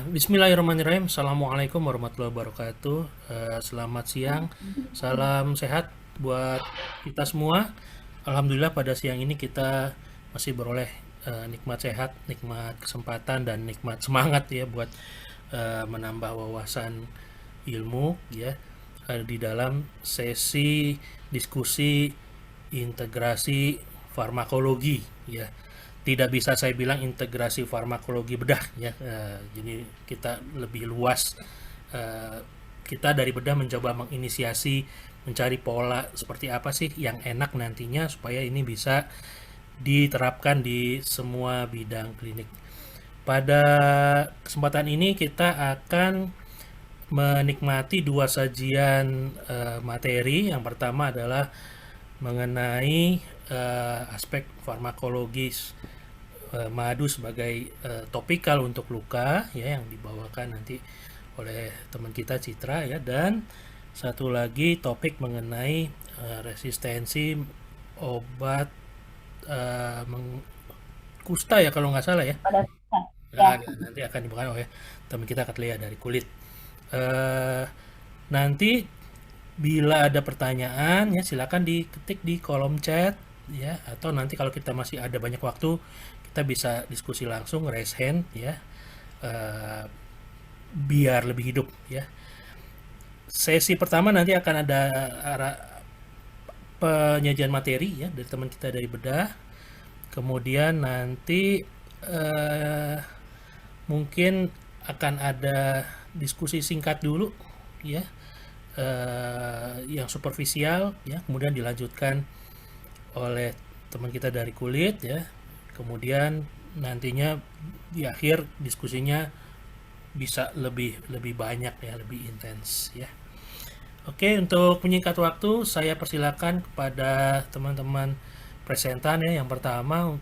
Bismillahirrahmanirrahim. Assalamualaikum warahmatullahi wabarakatuh. Selamat siang, salam sehat buat kita semua. Alhamdulillah pada siang ini kita masih beroleh nikmat sehat, nikmat kesempatan dan nikmat semangat ya buat menambah wawasan ilmu ya di dalam sesi diskusi integrasi farmakologi ya. Tidak bisa saya bilang integrasi farmakologi bedah ya. Jadi kita lebih luas, eh, kita dari bedah mencoba menginisiasi mencari pola seperti apa sih yang enak nantinya supaya ini bisa diterapkan di semua bidang klinik. Pada kesempatan ini kita akan menikmati dua sajian materi. Yang pertama adalah mengenai aspek farmakologis madu sebagai topikal untuk luka ya yang dibawakan nanti oleh teman kita Citra ya, dan satu lagi topik mengenai resistensi obat kusta ya kalau nggak salah ya. Pada ya. Nah, nanti akan dibawakan oleh teman kita Katlia dari kulit. eh, Nanti bila ada pertanyaan ya silakan diketik di kolom chat ya, atau nanti kalau kita masih ada banyak waktu kita bisa diskusi langsung raise hand ya, eh, biar lebih hidup ya. Sesi pertama nanti akan ada penyajian materi ya dari teman kita dari bedah. Kemudian nanti eh, mungkin akan ada diskusi singkat dulu ya, yang superficial ya, kemudian dilanjutkan oleh teman kita dari kulit ya. Kemudian nantinya di akhir diskusinya bisa lebih lebih banyak ya, lebih intens ya. Oke, untuk menyingkat waktu saya persilakan kepada teman-teman presentan ya. Yang pertama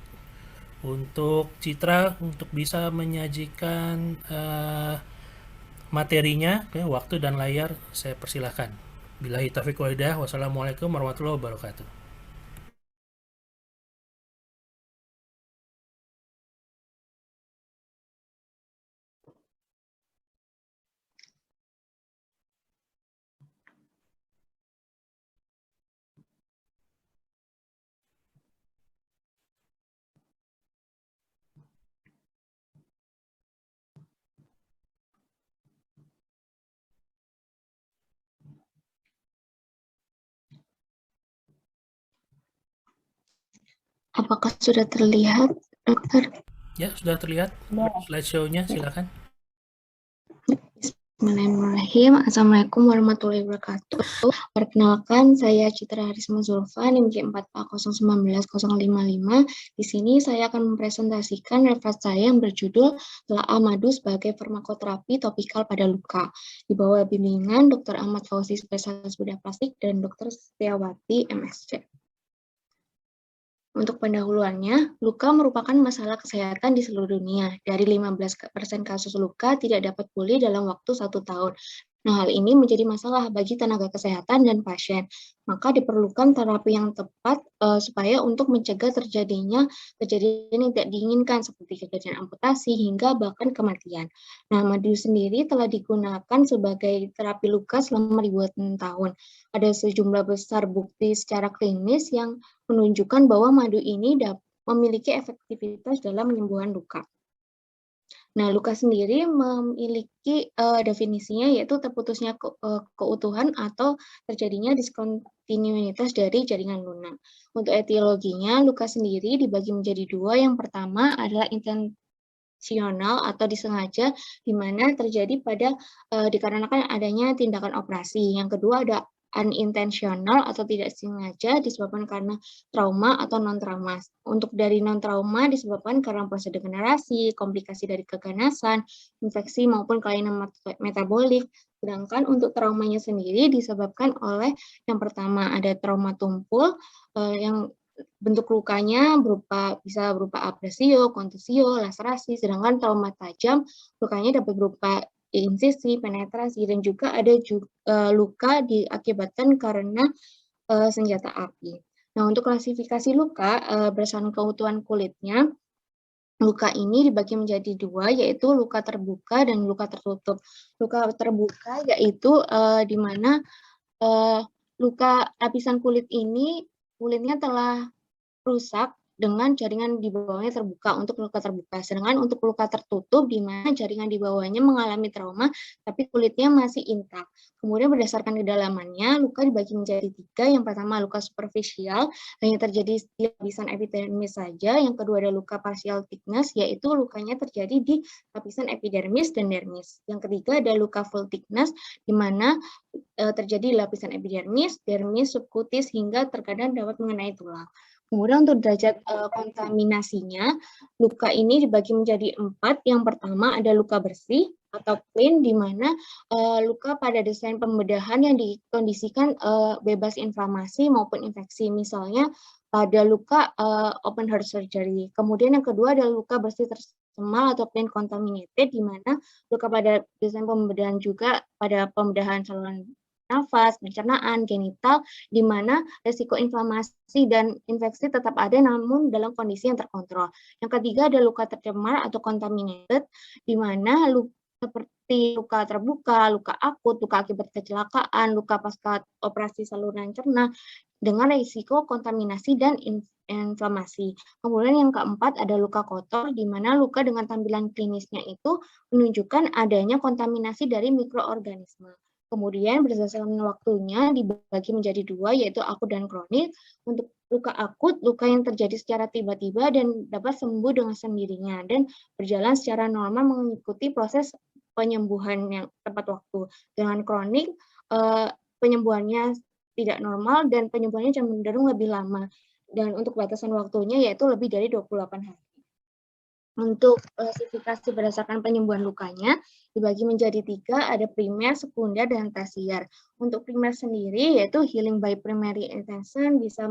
untuk Citra untuk bisa menyajikan materinya ya, waktu dan layar saya persilahkan. Billahi taufiq wal hidayah. Wassalamualaikum warahmatullahi wabarakatuh. Apakah sudah terlihat, dokter? Ya, sudah terlihat slideshow-nya, silakan. Bismillahirrahmanirrahim. Assalamualaikum warahmatullahi wabarakatuh. Perkenalkan, saya Citra Harisma Zulfa, NIM J4A019055. Di sini saya akan mempresentasikan referensi saya yang berjudul Telaah Madu sebagai Farmakoterapi Topikal pada Luka, di bawah bimbingan Dr. Ahmad Fauzi, spesialis bedah plastik, dan Dr. Setiawati, MSc. Untuk pendahuluannya, luka merupakan masalah kesehatan di seluruh dunia. Dari 15% kasus luka tidak dapat pulih dalam waktu 1 tahun. Nah, hal ini menjadi masalah bagi tenaga kesehatan dan pasien. Maka diperlukan terapi yang tepat supaya untuk mencegah terjadinya kejadian yang tidak diinginkan seperti kejadian amputasi hingga bahkan kematian. Nah, madu sendiri telah digunakan sebagai terapi luka selama ribuan tahun. Ada sejumlah besar bukti secara klinis yang menunjukkan bahwa madu ini memiliki efektivitas dalam penyembuhan luka. Nah, luka sendiri memiliki definisinya yaitu terputusnya keutuhan atau terjadinya diskontinuitas dari jaringan lunak. Untuk etiologinya, luka sendiri dibagi menjadi dua. Yang pertama adalah intensional atau disengaja, di mana terjadi dikarenakan adanya tindakan operasi. Yang kedua ada unintentional atau tidak sengaja disebabkan karena trauma atau non-trauma. Untuk dari non-trauma disebabkan karena proses degenerasi, komplikasi dari keganasan, infeksi maupun kelainan metabolik. Sedangkan untuk traumanya sendiri disebabkan oleh yang pertama ada trauma tumpul yang bentuk lukanya bisa berupa abrasio, kontusio, laserasi, sedangkan trauma tajam lukanya dapat berupa insisi, penetrasi, dan juga ada luka diakibatkan karena senjata api. Nah, untuk klasifikasi luka berdasarkan keutuhan kulitnya, Luka ini dibagi menjadi dua, yaitu luka terbuka dan luka tertutup. Luka terbuka yaitu di mana luka lapisan kulit ini, kulitnya telah rusak dengan jaringan di bawahnya terbuka untuk luka terbuka. Sedangkan untuk luka tertutup di mana jaringan di bawahnya mengalami trauma tapi kulitnya masih intak. Kemudian berdasarkan kedalamannya, luka dibagi menjadi tiga. Yang pertama luka superficial, hanya terjadi di lapisan epidermis saja. Yang kedua ada luka partial thickness, yaitu lukanya terjadi di lapisan epidermis dan dermis. Yang ketiga ada luka full thickness, di mana terjadi di lapisan epidermis, dermis, subkutis, hingga terkadang dapat mengenai tulang. Kemudian untuk derajat kontaminasinya, luka ini dibagi menjadi 4. Yang pertama ada luka bersih atau clean, di mana luka pada desain pembedahan yang dikondisikan bebas inflamasi maupun infeksi. Misalnya pada luka open heart surgery. Kemudian yang kedua adalah luka bersih tersemal atau clean contaminated, di mana luka pada desain pembedahan juga pada pembedahan saluran nafas, pencernaan, genital, di mana resiko inflamasi dan infeksi tetap ada namun dalam kondisi yang terkontrol. Yang ketiga ada luka tercemar atau contaminated, di mana seperti luka terbuka, luka akut, luka akibat kecelakaan, luka pasca operasi saluran cerna dengan risiko kontaminasi dan inflamasi. Kemudian yang keempat ada luka kotor, di mana luka dengan tampilan klinisnya itu menunjukkan adanya kontaminasi dari mikroorganisme. Kemudian berdasarkan waktunya dibagi menjadi dua, yaitu akut dan kronik. Untuk luka akut, luka yang terjadi secara tiba-tiba dan dapat sembuh dengan sendirinya dan berjalan secara normal mengikuti proses penyembuhan yang tepat waktu. Dengan kronik, penyembuhannya tidak normal dan penyembuhannya cenderung lebih lama. Dan untuk batasan waktunya yaitu lebih dari 28 hari. Untuk klasifikasi berdasarkan penyembuhan lukanya dibagi menjadi 3, ada primer, sekunder, dan tersier. Untuk primer sendiri yaitu healing by primary intention, bisa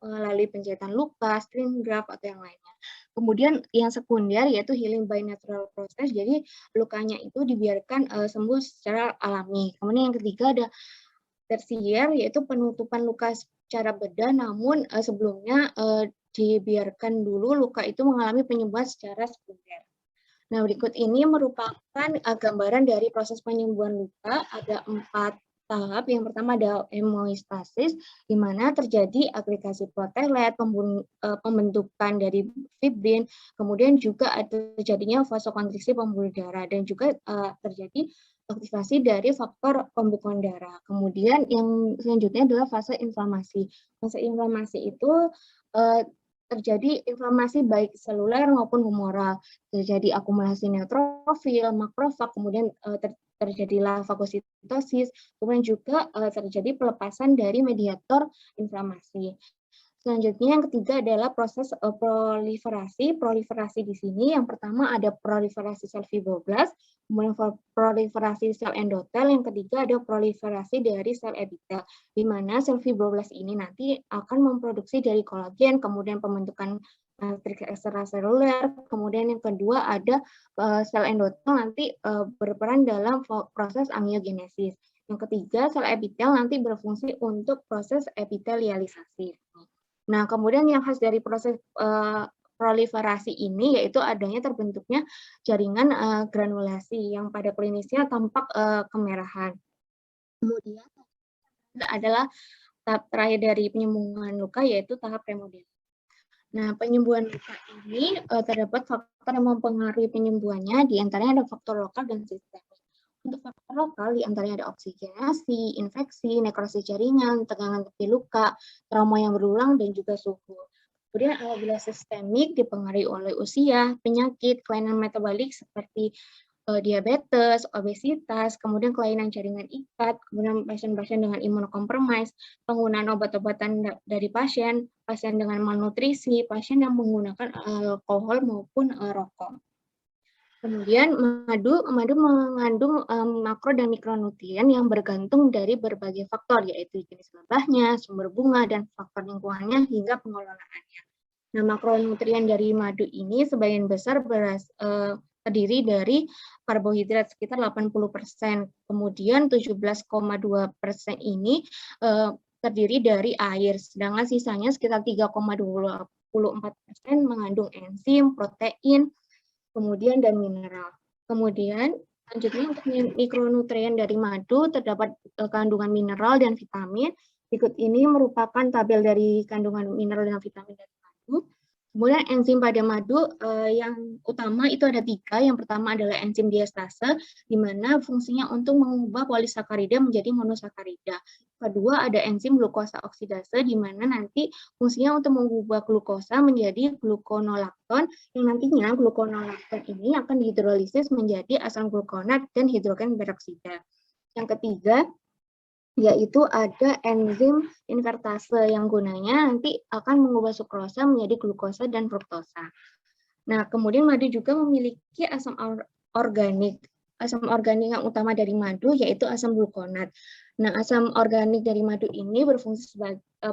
melalui penjahitan luka, skin graft, atau yang lainnya. Kemudian yang sekunder yaitu healing by natural process, jadi lukanya itu dibiarkan sembuh secara alami. Kemudian yang ketiga ada tersier, yaitu penutupan luka secara bedah, namun sebelumnya dibiarkan dulu luka itu mengalami penyembuhan secara sekunder. Nah, berikut ini merupakan gambaran dari proses penyembuhan luka. Ada 4 tahap. Yang pertama ada hemostasis, di mana terjadi agregasi protelet, pembentukan dari fibrin, kemudian juga ada terjadinya vasokonstriksi pembuluh darah, dan juga terjadi aktivasi dari faktor pembekuan darah. Kemudian yang selanjutnya adalah fase inflamasi. Fase inflamasi itu terjadi inflamasi baik seluler maupun humoral. Terjadi akumulasi neutrofil, makrofag, kemudian terjadilah fagositosis, kemudian juga terjadi pelepasan dari mediator inflamasi. Selanjutnya yang ketiga adalah proses proliferasi. Proliferasi di sini yang pertama ada proliferasi sel fibroblast, kemudian proliferasi sel endotel, yang ketiga ada proliferasi dari sel epitel, di mana sel fibroblast ini nanti akan memproduksi dari kolagen, kemudian pembentukan matriks ekstraseluler, kemudian yang kedua ada sel endotel nanti berperan dalam proses amiogenesis. Yang ketiga, sel epitel nanti berfungsi untuk proses epitelialisasi. Nah, kemudian yang khas dari proses proliferasi ini yaitu adanya terbentuknya jaringan granulasi yang pada klinisnya tampak kemerahan. Kemudian adalah tahap terakhir dari penyembuhan luka yaitu tahap remodel. Nah, penyembuhan luka ini terdapat faktor yang mempengaruhi penyembuhannya, di antaranya ada faktor lokal dan sistemik. Untuk faktor lokal, di antaranya ada oksigenasi, infeksi, nekrosis jaringan, tegangan tepi luka, trauma yang berulang, dan juga suhu. Kemudian apabila sistemik dipengaruhi oleh usia, penyakit, kelainan metabolik seperti diabetes, obesitas, kemudian kelainan jaringan ikat, kemudian pasien-pasien dengan imunokompromis, penggunaan obat-obatan dari pasien, pasien dengan malnutrisi, pasien yang menggunakan alkohol maupun rokok. Kemudian madu mengandung makro dan mikronutrien yang bergantung dari berbagai faktor, yaitu jenis lebahnya, sumber bunga, dan faktor lingkungannya hingga pengelolaannya. Nah, makronutrien dari madu ini sebagian besar terdiri dari karbohidrat sekitar 80%, kemudian 17,2% ini terdiri dari air, sedangkan sisanya sekitar 3,2% 64% mengandung enzim, protein, kemudian dan mineral. Kemudian selanjutnya untuk mikronutrien dari madu terdapat kandungan mineral dan vitamin. Berikut ini merupakan tabel dari kandungan mineral dan vitamin dari madu. Kemudian enzim pada madu yang utama itu ada 3. Yang pertama adalah enzim diastase, di mana fungsinya untuk mengubah polisakarida menjadi monosakarida. Kedua ada enzim glukosa oksidase, di mana nanti fungsinya untuk mengubah glukosa menjadi glukonolakton, yang nantinya glukonolakton ini akan dihidrolisis menjadi asam glukonat dan hidrogen peroksida. Yang ketiga yaitu ada enzim invertase yang gunanya nanti akan mengubah sukrosa menjadi glukosa dan fruktosa. Nah, kemudian madu juga memiliki asam organik. Asam organik yang utama dari madu yaitu asam glukonat. Nah, asam organik dari madu ini berfungsi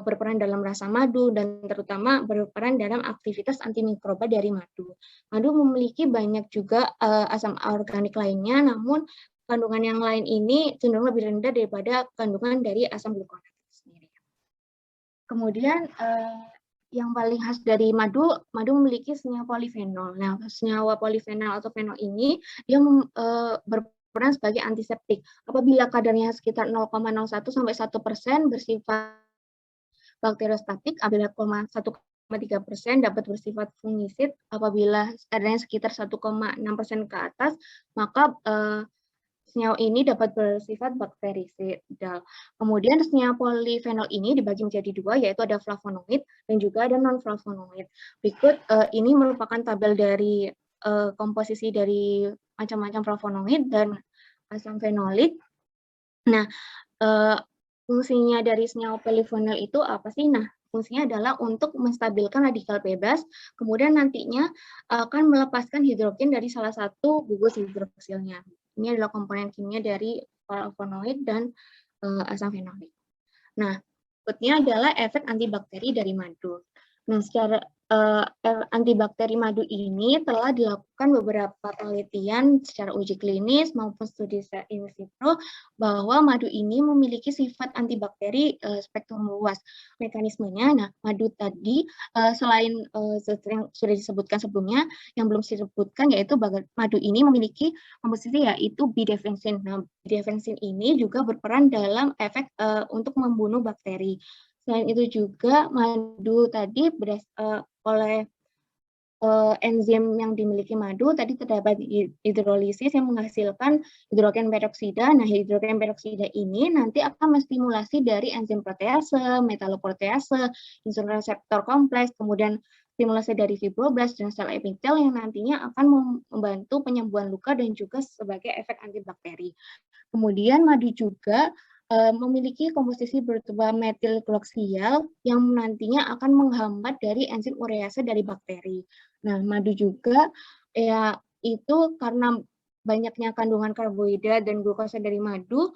berperan dalam rasa madu dan terutama berperan dalam aktivitas antimikroba dari madu. Madu memiliki banyak juga asam organik lainnya, namun kandungan yang lain ini cenderung lebih rendah daripada kandungan dari asam glukonat sendiri. Kemudian yang paling khas dari madu memiliki senyawa polifenol. Nah, senyawa polifenol atau fenol ini dia berperan sebagai antiseptik. Apabila kadarnya sekitar 0,01 sampai 1% bersifat bakteriostatik, apabila 1,3% dapat bersifat fungisid, apabila kadarnya sekitar 1,6% ke atas, maka senyawa ini dapat bersifat bakterisidal. Kemudian senyawa polifenol ini dibagi menjadi 2, yaitu ada flavonoid dan juga ada non-flavonoid. Berikut ini merupakan tabel dari komposisi dari macam-macam flavonoid dan asam fenolik. Nah, fungsinya dari senyawa polifenol itu apa sih? Nah, fungsinya adalah untuk menstabilkan radikal bebas, kemudian nantinya akan melepaskan hidrogen dari salah satu gugus hidroksilnya. Ini adalah komponen kimia dari flavonoid dan asam fenolik. Nah, berikutnya adalah efek antibakteri dari madu. Nah, secara antibakteri madu ini telah dilakukan beberapa penelitian secara uji klinis maupun studi in vitro bahwa madu ini memiliki sifat antibakteri spektrum luas. Mekanismenya, nah madu tadi selain yang sudah disebutkan sebelumnya, yang belum disebutkan yaitu madu ini memiliki komposisi yaitu bidefensin. Nah, bidefensin ini juga berperan dalam efek untuk membunuh bakteri. Selain itu juga madu tadi oleh enzim yang dimiliki madu tadi terdapat hidrolisis yang menghasilkan hidrogen peroksida. Nah, hidrogen peroksida ini nanti akan menstimulasi dari enzim protease, metaloprotease, insulin reseptor kompleks, kemudian stimulasi dari fibroblast dan sel epitel yang nantinya akan membantu penyembuhan luka dan juga sebagai efek antibakteri. Kemudian madu juga memiliki komposisi bertuba metil gloksial yang nantinya akan menghambat dari enzim urease dari bakteri. Nah, madu juga ya itu karena banyaknya kandungan karbohidrat dan glukosa dari madu,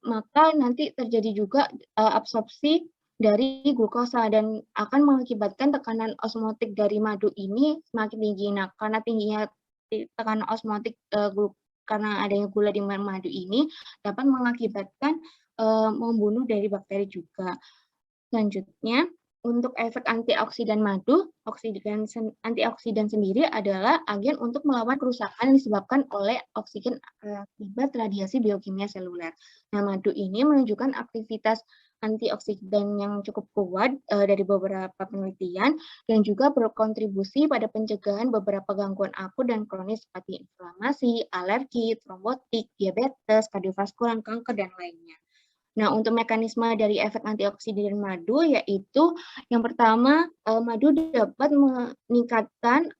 maka nanti terjadi juga absorpsi dari glukosa dan akan mengakibatkan tekanan osmotik dari madu ini semakin tinggi. Nah, karena tingginya tekanan osmotik karena adanya gula di madu ini dapat mengakibatkan membunuh dari bakteri juga. Selanjutnya, untuk efek antioksidan madu, antioksidan sendiri adalah agen untuk melawan kerusakan yang disebabkan oleh oksigen akibat radiasi biokimia seluler. Nah, madu ini menunjukkan aktivitas antioksidan yang cukup kuat dari beberapa penelitian dan juga berkontribusi pada pencegahan beberapa gangguan akut dan kronis seperti inflamasi, alergi, trombotik, diabetes, kardiovaskular, kanker, dan lainnya. Nah, untuk mekanisme dari efek antioksidan madu yaitu yang pertama madu dapat meningkatkan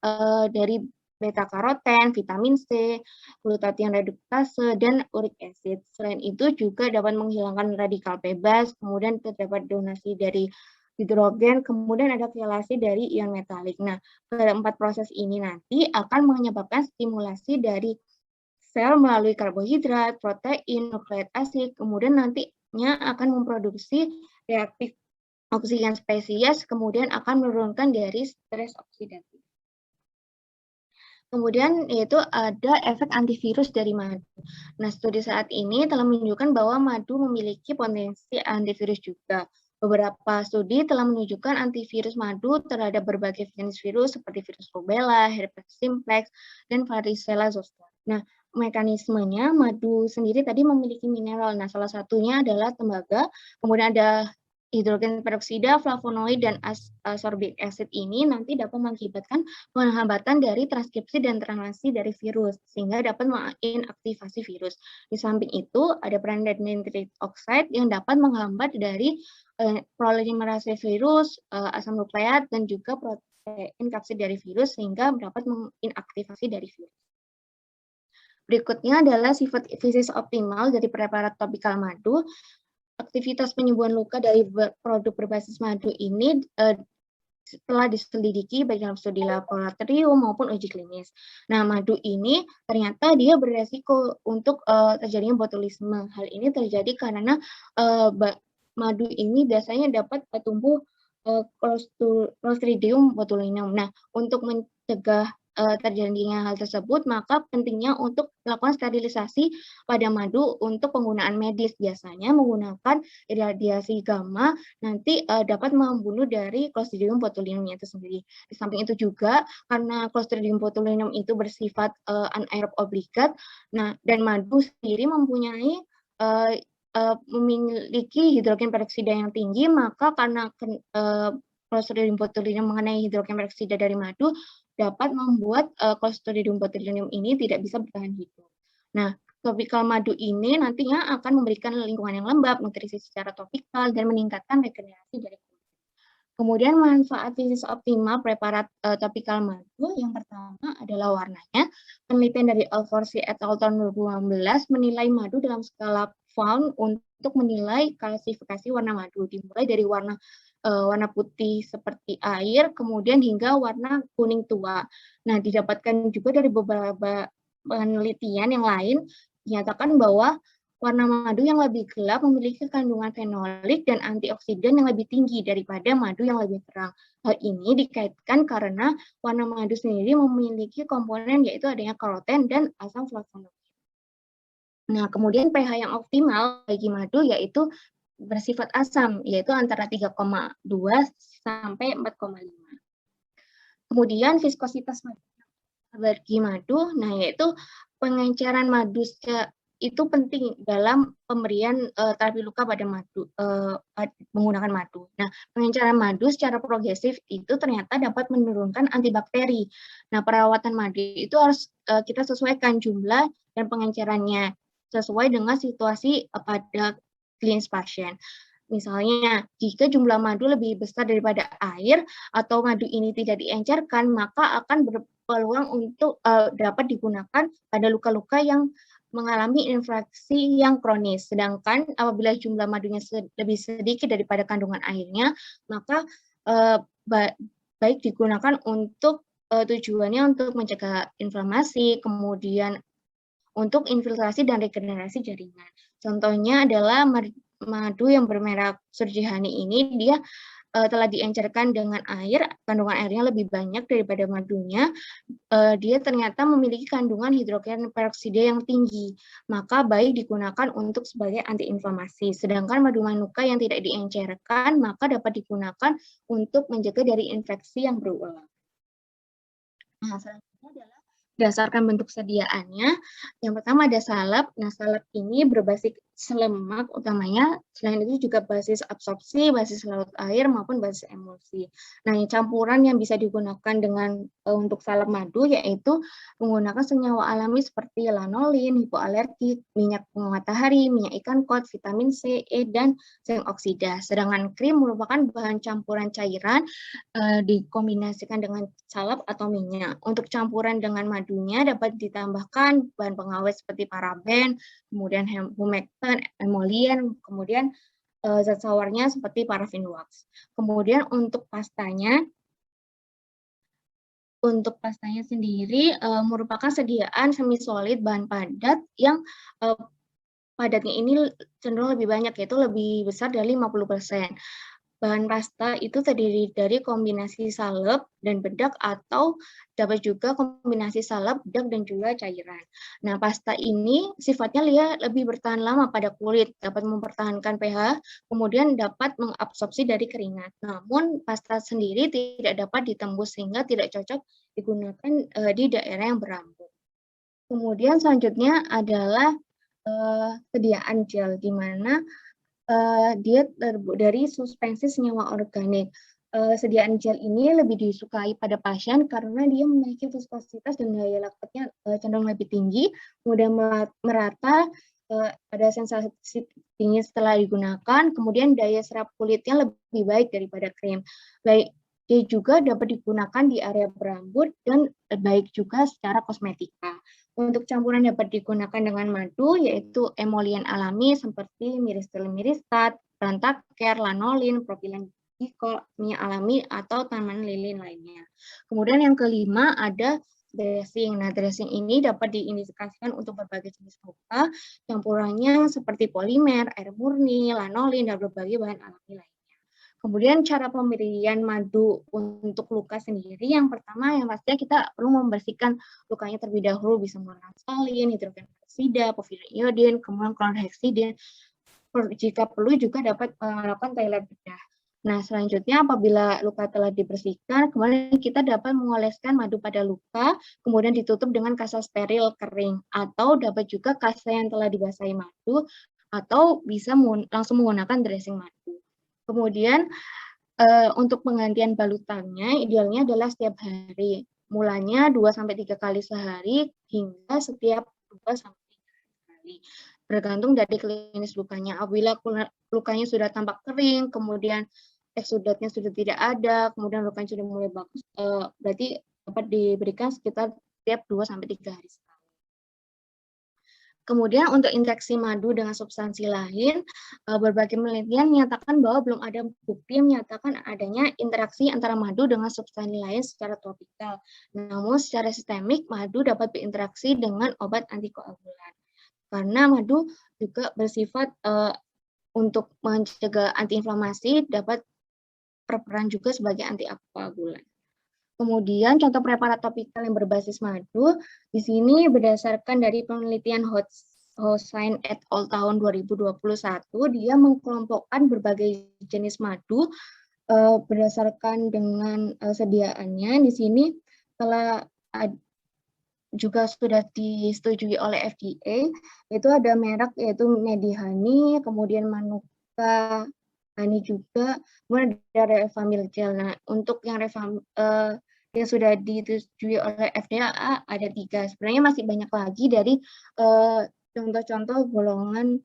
dari beta karoten, vitamin C, glutathione reduktase, dan uric acid. Selain itu juga dapat menghilangkan radikal bebas, kemudian terdapat donasi dari hidrogen, kemudian ada kelasi dari ion metalik. Nah, keempat proses ini nanti akan menyebabkan stimulasi dari sel melalui karbohidrat, protein, nukleik asid, kemudian nantinya akan memproduksi reaktif oksigen spesies, kemudian akan menurunkan dari stres oksidatif. Kemudian yaitu ada efek antivirus dari madu. Nah, studi saat ini telah menunjukkan bahwa madu memiliki potensi antivirus juga. Beberapa studi telah menunjukkan antivirus madu terhadap berbagai jenis virus seperti virus rubella, herpes simplex, dan varicella zoster. Nah, mekanismenya madu sendiri tadi memiliki mineral. Nah, salah satunya adalah tembaga, kemudian ada hidrogen peroksida, flavonoid, dan ascorbic acid ini nanti dapat mengakibatkan penghambatan dari transkripsi dan translasi dari virus, sehingga dapat menginaktivasi virus. Di samping itu, ada peran dari nitric oxide yang dapat menghambat dari polimerase virus, asam nukleat, dan juga protein kapsid dari virus, sehingga dapat menginaktivasi dari virus. Berikutnya adalah sifat fisis optimal dari preparat topikal madu. Aktivitas penyembuhan luka dari produk berbasis madu ini telah diselidiki baik dalam studi laboratorium maupun uji klinis. Nah, madu ini ternyata dia beresiko untuk terjadinya botulisme. Hal ini terjadi karena madu ini biasanya dapat tumbuh Clostridium botulinum. Nah, untuk mencegah terjadinya hal tersebut, maka pentingnya untuk melakukan sterilisasi pada madu untuk penggunaan medis. Biasanya menggunakan radiasi gamma nanti dapat membunuh dari Clostridium botulinum itu sendiri. Di samping itu juga karena Clostridium botulinum itu bersifat anaerob obligat, nah dan madu sendiri mempunyai memiliki hidrogen peroksida yang tinggi, maka karena Clostridium botulinum mengenai hidrogen peroksida dari madu dapat membuat Clostridium botulinum ini tidak bisa bertahan hidup. Nah, topikal madu ini nantinya akan memberikan lingkungan yang lembab, nutrisi secara topikal, dan meningkatkan regenerasi dari kulit. Kemudian manfaat fisis optimal preparat topikal madu yang pertama adalah warnanya. Penelitian dari Alforsi et al. Tahun 2016 menilai madu dalam skala Faun untuk menilai klasifikasi warna madu, dimulai dari warna putih seperti air, kemudian hingga warna kuning tua. Nah, didapatkan juga dari beberapa penelitian yang lain, dinyatakan bahwa warna madu yang lebih gelap memiliki kandungan fenolik dan antioksidan yang lebih tinggi daripada madu yang lebih terang. Hal ini dikaitkan karena warna madu sendiri memiliki komponen yaitu adanya karoten dan asam flavonoid. Nah, kemudian pH yang optimal bagi madu yaitu bersifat asam, yaitu antara 3,2 sampai 4,5. Kemudian viskositas madu bagi madu, nah yaitu pengenceran madu itu penting dalam pemberian terapi luka pada madu menggunakan madu. Nah, pengenceran madu secara progresif itu ternyata dapat menurunkan antibakteri. Nah, perawatan madu itu harus kita sesuaikan jumlah dan pengencerannya sesuai dengan situasi pada klinis pasien. Misalnya, jika jumlah madu lebih besar daripada air atau madu ini tidak diencerkan, maka akan berpeluang untuk dapat digunakan pada luka-luka yang mengalami infeksi yang kronis. Sedangkan apabila jumlah madunya lebih sedikit daripada kandungan airnya, maka baik digunakan untuk tujuannya untuk mencegah inflamasi, kemudian untuk infiltrasi dan regenerasi jaringan. Contohnya adalah madu yang bermerek Surgery Honey ini, dia telah diencerkan dengan air, kandungan airnya lebih banyak daripada madunya, dia ternyata memiliki kandungan hidrogen peroksida yang tinggi, maka baik digunakan untuk sebagai antiinflamasi. Sedangkan madu manuka yang tidak diencerkan, maka dapat digunakan untuk mencegah dari infeksi yang berulang. Nah, selanjutnya adalah berdasarkan bentuk sediaannya. Yang pertama ada salep. Nah, salep ini berbasis lemak utamanya. Selain itu juga basis absorpsi, basis larut air maupun basis emulsi. Nah, campuran yang bisa digunakan dengan untuk salep madu yaitu menggunakan senyawa alami seperti lanolin, hipoalergik, minyak bunga matahari, minyak ikan kod, vitamin C, E, dan zinc oksida. Sedangkan krim merupakan bahan campuran cairan dikombinasikan dengan salep atau minyak. Untuk campuran dengan madunya dapat ditambahkan bahan pengawet seperti paraben, kemudian humectant, emollient, kemudian zat sawarnya seperti parafin wax. Kemudian untuk pastanya sendiri merupakan sediaan semi solid bahan padat yang padatnya ini cenderung lebih banyak, yaitu lebih besar dari 50%. bahan pasta itu terdiri dari kombinasi salep dan bedak atau dapat juga kombinasi salep, bedak, dan juga cairan. Nah, pasta ini sifatnya dia lebih bertahan lama pada kulit, dapat mempertahankan pH, kemudian dapat mengabsorpsi dari keringat. Namun, pasta sendiri tidak dapat ditembus sehingga tidak cocok digunakan di daerah yang berambut. Kemudian selanjutnya adalah sediaan gel, di mana dia terbuat dari suspensi senyawa organik. Sediaan gel ini lebih disukai pada pasien karena dia memiliki viskositas dan daya laktanya cenderung lebih tinggi, mudah merata, ada sensasi dingin setelah digunakan, kemudian daya serap kulitnya lebih baik daripada krim. Dia juga dapat digunakan di area berambut dan baik juga secara kosmetika. Untuk campuran dapat digunakan dengan madu, yaitu emolian alami seperti miristil-miristat, rantakер, lanolin, propilen glikol, minyak alami, atau tanaman lilin lainnya. Kemudian yang kelima ada dressing. Nah, dressing ini dapat diindikasikan untuk berbagai jenis luka, campurannya seperti polimer, air murni, lanolin, dan berbagai bahan alami lainnya. Kemudian cara pemberian madu untuk luka sendiri, yang pertama yang pastinya kita perlu membersihkan lukanya terlebih dahulu, bisa menggunakan salin, hidrogen peroksida, povidone iodin, kemudian klorhexidin. Jika perlu juga dapat melakukan toilet bedah. Nah, selanjutnya apabila luka telah dibersihkan, kemudian kita dapat mengoleskan madu pada luka, kemudian ditutup dengan kasa steril kering, atau dapat juga kasa yang telah dibasahi madu, atau bisa langsung menggunakan dressing madu. Kemudian untuk penggantian balutannya idealnya adalah setiap hari. Mulanya 2-3 kali sehari hingga setiap 2-3 kali. Bergantung dari klinis lukanya. Apabila lukanya sudah tampak kering, kemudian eksudatnya sudah tidak ada, kemudian lukanya sudah mulai bagus, berarti dapat diberikan sekitar setiap 2-3 hari sekali. Kemudian untuk interaksi madu dengan substansi lain, berbagai penelitian menyatakan bahwa belum ada bukti yang menyatakan adanya interaksi antara madu dengan substansi lain secara topikal. Namun secara sistemik, madu dapat berinteraksi dengan obat antikoagulan. Karena madu juga bersifat untuk mencegah antiinflamasi, dapat berperan juga sebagai antikoagulan. Kemudian contoh preparat topikal yang berbasis madu, di sini berdasarkan dari penelitian Hossain et al. Tahun 2021, dia mengkelompokkan berbagai jenis madu berdasarkan dengan sediaannya. Di sini telah juga sudah disetujui oleh FDA, yaitu ada merek yaitu Medihani, kemudian Manuka Honey juga, kemudian ada Revamil Gel. Nah, untuk yang yang sudah disetujui oleh FDA ada 3. Sebenarnya masih banyak lagi dari contoh-contoh golongan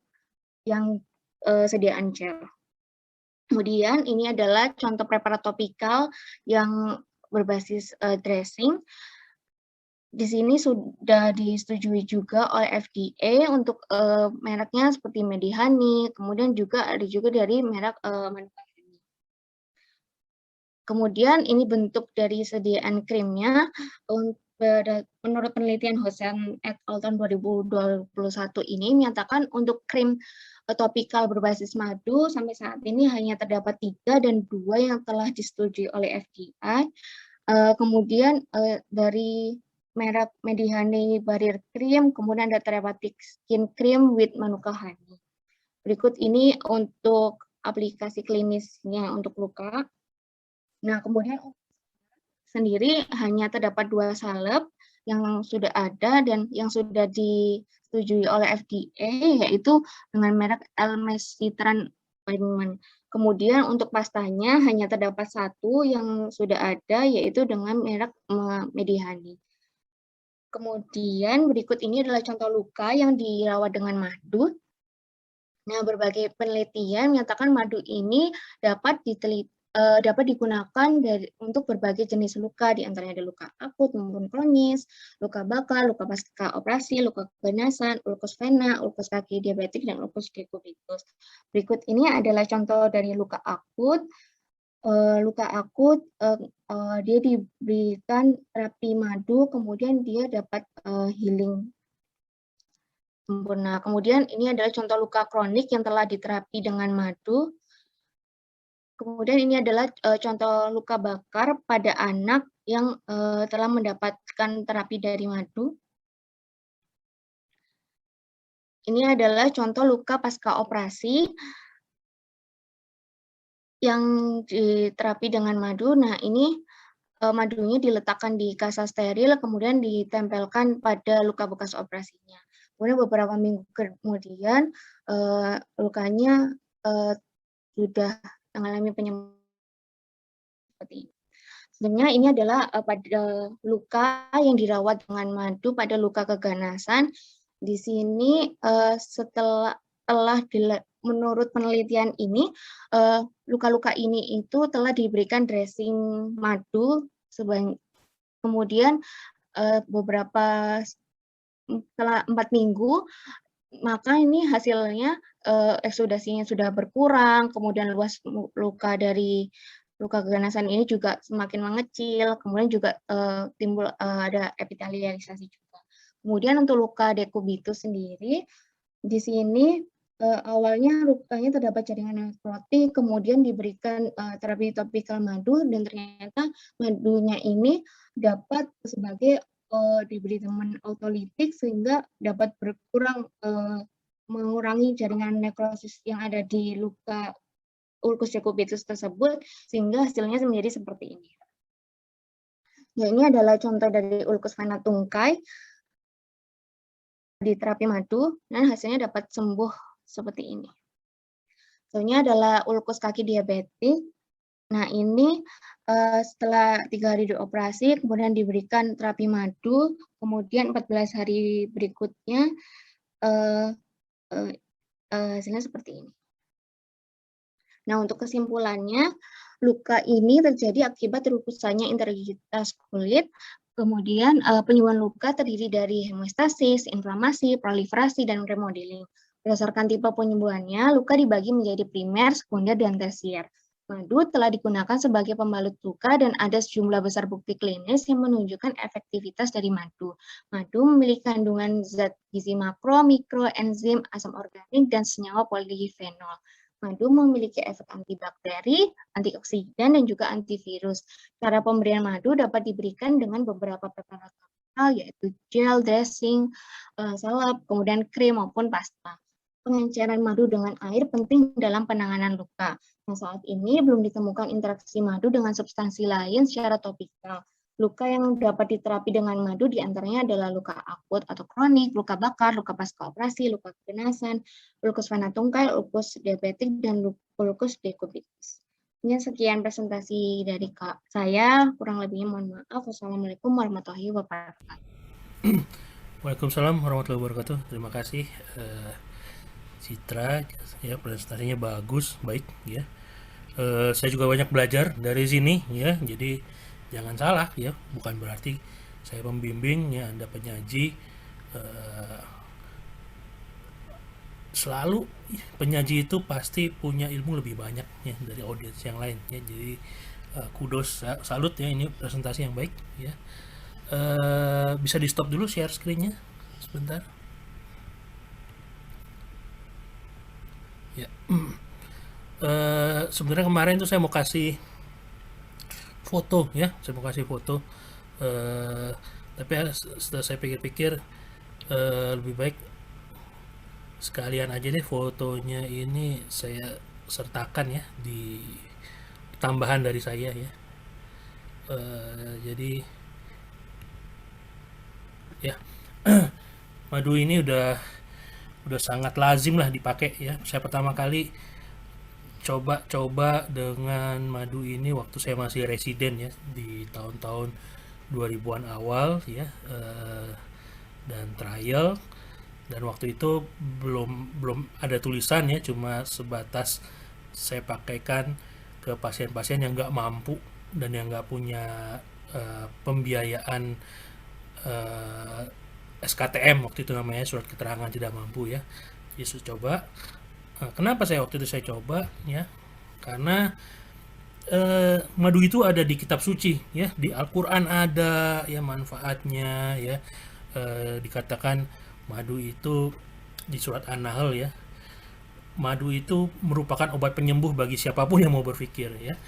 yang sediaan gel. Kemudian ini adalah contoh preparat topikal yang berbasis dressing. Di sini sudah disetujui juga oleh FDA untuk mereknya seperti Medihani, kemudian juga ada juga dari merek Manuka Honey. Kemudian ini bentuk dari sediaan krimnya. Menurut penelitian Hossain et al. Tahun 2021 ini menyatakan untuk krim topikal berbasis madu sampai saat ini hanya terdapat 3 dan 2 yang telah disetujui oleh FDA. Kemudian dari merek Medihani Barrier Cream, kemudian ada Therapeutic Skin Cream with Manuka Honey. Berikut ini untuk aplikasi klinisnya untuk luka. Nah, kemudian sendiri hanya terdapat 2 salep yang sudah ada dan yang sudah disetujui oleh FDA, yaitu dengan merek Elmesitran Ointment. Kemudian untuk pastanya hanya terdapat 1 yang sudah ada, yaitu dengan merek Medihani. Kemudian berikut ini adalah contoh luka yang dirawat dengan madu. Nah, berbagai penelitian menyatakan madu ini dapat digunakan untuk berbagai jenis luka, diantaranya ada luka akut maupun kronis, luka bakal, luka pasca operasi, luka keganasan, ulkus vena, ulkus kaki diabetik, dan ulkus gekubitus. Berikut ini adalah contoh dari luka akut. Dia diberikan terapi madu, kemudian dia dapat healing sempurna. Kemudian ini adalah contoh luka kronik yang telah diterapi dengan madu. Kemudian ini adalah contoh luka bakar pada anak yang telah mendapatkan terapi dari madu. Ini adalah contoh luka pasca operasi yang diterapi dengan madu. Nah, ini madunya diletakkan di kasa steril, kemudian ditempelkan pada luka bekas operasinya. Kemudian beberapa minggu kemudian lukanya sudah mengalami penyembuhan seperti ini. Sebenarnya ini adalah pada luka yang dirawat dengan madu pada luka keganasan. Di sini menurut penelitian ini luka-luka ini itu telah diberikan dressing madu kemudian setelah 4 minggu, maka ini hasilnya eksudasinya sudah berkurang, kemudian luas luka dari luka keganasan ini juga semakin mengecil, kemudian juga timbul ada epitelialisasi juga. Kemudian untuk luka dekubitus sendiri, di sini awalnya lukanya terdapat jaringan nekrotik, kemudian diberikan terapi topikal madu, dan ternyata madunya ini dapat sebagai diberi teman autolitik sehingga dapat mengurangi jaringan nekrosis yang ada di luka ulkus dekubitus tersebut, sehingga hasilnya menjadi seperti ini. Ya, ini adalah contoh dari ulkus vena tungkai di terapi madu, dan hasilnya dapat sembuh seperti ini. Ini adalah ulkus kaki diabetik. Nah, ini setelah 3 hari dioperasi, kemudian diberikan terapi madu, kemudian 14 hari berikutnya hasilnya seperti ini. Nah, untuk kesimpulannya, luka ini terjadi akibat terukusannya integritas kulit, kemudian penyembuhan luka terdiri dari hemostasis, inflamasi, proliferasi, dan remodeling. Berdasarkan tipe penyembuhannya, luka dibagi menjadi primer, sekunder, dan tersier. Madu telah digunakan sebagai pembalut luka dan ada sejumlah besar bukti klinis yang menunjukkan efektivitas dari madu. Madu memiliki kandungan zat gizi makro, mikro, enzim, asam organik, dan senyawa polifenol. Madu memiliki efek antibakteri, antioksidan, dan juga antivirus. Cara pemberian madu dapat diberikan dengan beberapa preparat topikal, yaitu gel, dressing, salep, kemudian krim maupun pasta. Pengenceran madu dengan air penting dalam penanganan luka. Nah, saat ini belum ditemukan interaksi madu dengan substansi lain secara topikal. Luka yang dapat diterapi dengan madu diantaranya adalah luka akut atau kronik, luka bakar, luka pasca operasi, luka keganasan, ulkus vena tungkai, ulkus diabetik, dan ulkus dekubitus. Ini sekian presentasi dari saya, kurang lebihnya mohon maaf. Wassalamualaikum warahmatullahi wabarakatuh. Waalaikumsalam warahmatullahi wabarakatuh. Terima kasih Citra, ya presentasinya bagus, baik ya. Saya juga banyak belajar dari sini ya, jadi jangan salah ya, bukan berarti saya pembimbing ya, Anda penyaji. Selalu penyaji itu pasti punya ilmu lebih banyak ya dari audiens yang lain ya, jadi kudos, salut ya, ini presentasi yang baik ya. Bisa di stop dulu share screen-nya sebentar ya. Sebenarnya kemarin tuh saya mau kasih foto ya, tapi setelah saya pikir-pikir lebih baik sekalian aja deh fotonya ini saya sertakan ya di tambahan dari saya ya. Jadi ya madu ini udah sangat lazim lah dipakai ya. Saya pertama kali coba dengan madu ini waktu saya masih residen ya, di tahun-tahun 2000-an awal ya, dan trial, dan waktu itu belum ada tulisan ya, cuma sebatas saya pakaikan ke pasien-pasien yang nggak mampu dan yang nggak punya pembiayaan SKTM waktu itu namanya, surat keterangan tidak mampu ya. Jadi saya coba. Kenapa waktu itu saya coba ya? Karena madu itu ada di kitab suci ya, di Al-Quran ada ya manfaatnya ya. Dikatakan madu itu di surat An-Nahl ya, madu itu merupakan obat penyembuh bagi siapapun yang mau berpikir ya.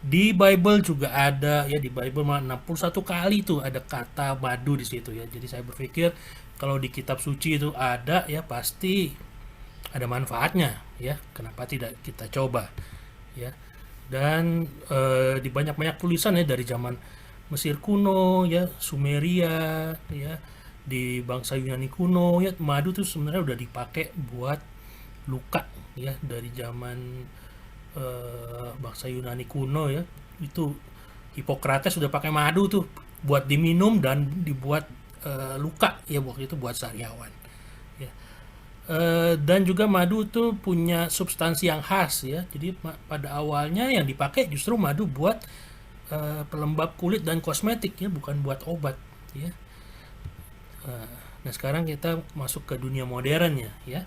Di Bible juga ada ya, di Bible malah 61 kali tuh ada kata madu di situ ya. Jadi saya berpikir kalau di kitab suci itu ada ya, pasti ada manfaatnya ya. Kenapa tidak kita coba ya. Dan di banyak-banyak tulisan ya dari zaman Mesir kuno ya, Sumeria ya, di bangsa Yunani kuno ya, madu tuh sebenarnya udah dipakai buat luka ya. Dari zaman bangsa Yunani kuno ya, itu Hippocrates sudah pakai madu tuh buat diminum dan dibuat luka ya, waktu itu buat sariawan ya. Dan juga madu tuh punya substansi yang khas ya. Jadi pada awalnya yang dipakai justru madu buat pelembab kulit dan kosmetik ya, bukan buat obat ya. Nah sekarang kita masuk ke dunia modernnya ya.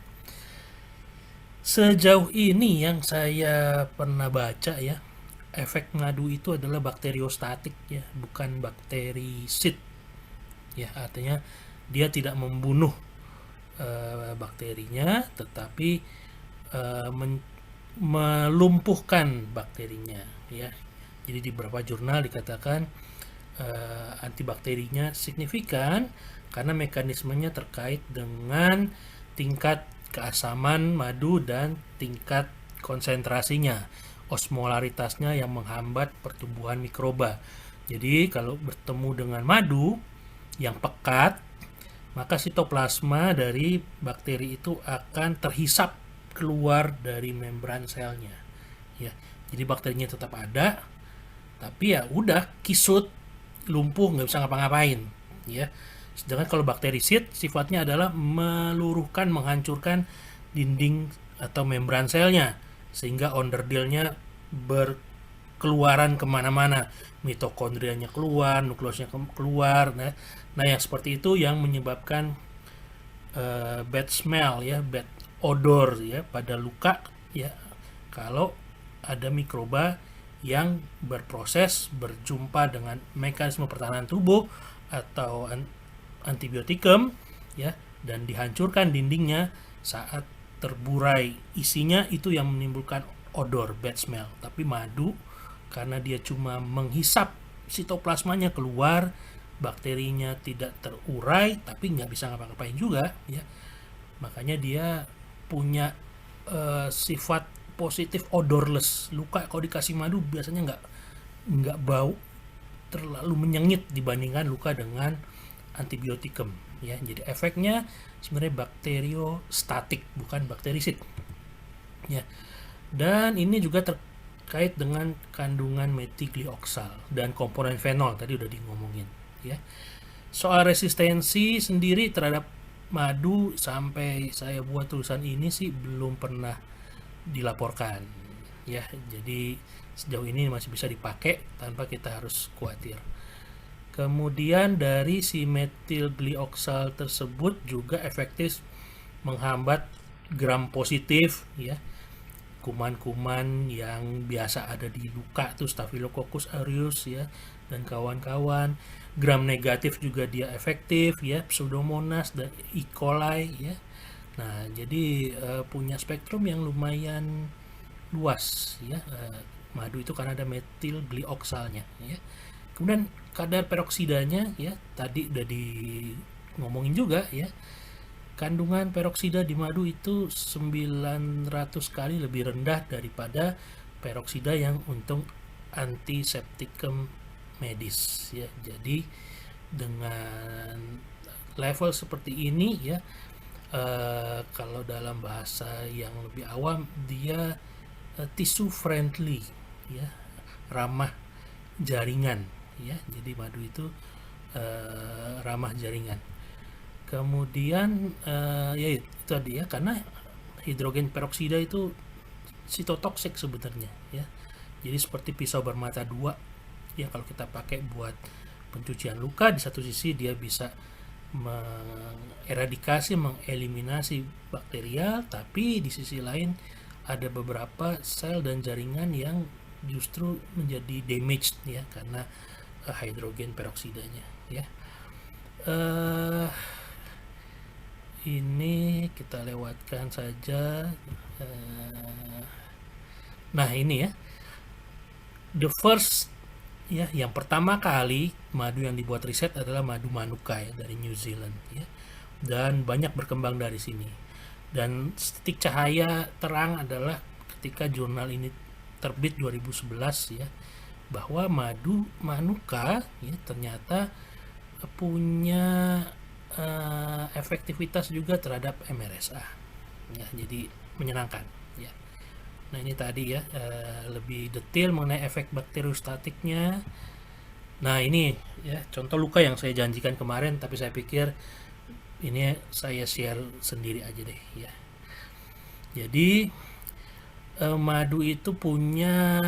Sejauh ini yang saya pernah baca ya, efek madu itu adalah bakteriostatik ya, bukan bakterisid ya. Artinya dia tidak membunuh bakterinya, tetapi melumpuhkan bakterinya ya. Jadi di beberapa jurnal dikatakan antibakterinya signifikan karena mekanismenya terkait dengan tingkat keasaman madu dan tingkat konsentrasinya, osmolaritasnya yang menghambat pertumbuhan mikroba. Jadi kalau bertemu dengan madu yang pekat, maka sitoplasma dari bakteri itu akan terhisap keluar dari membran selnya ya. Jadi bakterinya tetap ada, tapi ya udah kisut, lumpuh, nggak bisa ngapa-ngapain ya. Sedangkan kalau bakterisid sifatnya adalah meluruhkan, menghancurkan dinding atau membran selnya sehingga onderdilnya berkeluaran kemana-mana, mitokondrianya keluar, nukleusnya keluar. Nah yang seperti itu yang menyebabkan bad smell ya, bad odor ya pada luka ya, kalau ada mikroba yang berproses berjumpa dengan mekanisme pertahanan tubuh atau antibiotikum ya, dan dihancurkan dindingnya saat terburai isinya, itu yang menimbulkan odor, bad smell. Tapi madu karena dia cuma menghisap sitoplasmanya keluar, bakterinya tidak terurai, tapi nggak bisa ngapa-ngapain juga ya, makanya dia punya sifat positif odorless. Luka kalau dikasih madu biasanya nggak bau terlalu menyengit dibandingkan luka dengan antibiotikum ya. Jadi efeknya sebenarnya bakteriostatik, bukan bakterisid ya. Dan ini juga terkait dengan kandungan metiglioxal dan komponen fenol, tadi udah ngomongin ya. Soal resistensi sendiri terhadap madu sampai saya buat tulisan ini sih belum pernah dilaporkan ya. Jadi sejauh ini masih bisa dipakai tanpa kita harus khawatir. Kemudian dari si metilglioxal tersebut juga efektif menghambat gram positif ya, kuman-kuman yang biasa ada di luka tuh, Staphylococcus aureus ya dan kawan-kawan. Gram negatif juga dia efektif ya, Pseudomonas dan E. coli ya. Nah jadi punya spektrum yang lumayan luas ya, madu itu karena ada metilglioxalnya ya. Kemudian kadar peroksidanya ya, tadi udah di ngomongin juga ya. Kandungan peroksida di madu itu 900 kali lebih rendah daripada peroksida yang untuk antiseptikum medis ya. Jadi dengan level seperti ini ya, kalau dalam bahasa yang lebih awam dia tissue friendly ya, ramah jaringan ya. Jadi madu itu ramah jaringan. Kemudian ya itu tadi ya, karena hidrogen peroksida itu sitotoksik sebenarnya ya. Jadi seperti pisau bermata dua ya, kalau kita pakai buat pencucian luka, di satu sisi dia bisa mengeradikasi, mengeliminasi bakterial, tapi di sisi lain ada beberapa sel dan jaringan yang justru menjadi damaged ya karena hidrogen peroksidanya ya. ini kita lewatkan saja. Nah ini ya, the first ya, yang pertama kali madu yang dibuat riset adalah madu Manuka ya, dari New Zealand ya, dan banyak berkembang dari sini. Dan titik cahaya terang adalah ketika jurnal ini terbit 2011 ya, bahwa madu Manuka ya ternyata punya efektivitas juga terhadap MRSA ya, jadi menyenangkan ya. Nah ini tadi ya, lebih detail mengenai efek bakteriostatiknya. Nah ini ya contoh luka yang saya janjikan kemarin, tapi saya pikir ini saya share sendiri aja deh ya. Jadi madu itu punya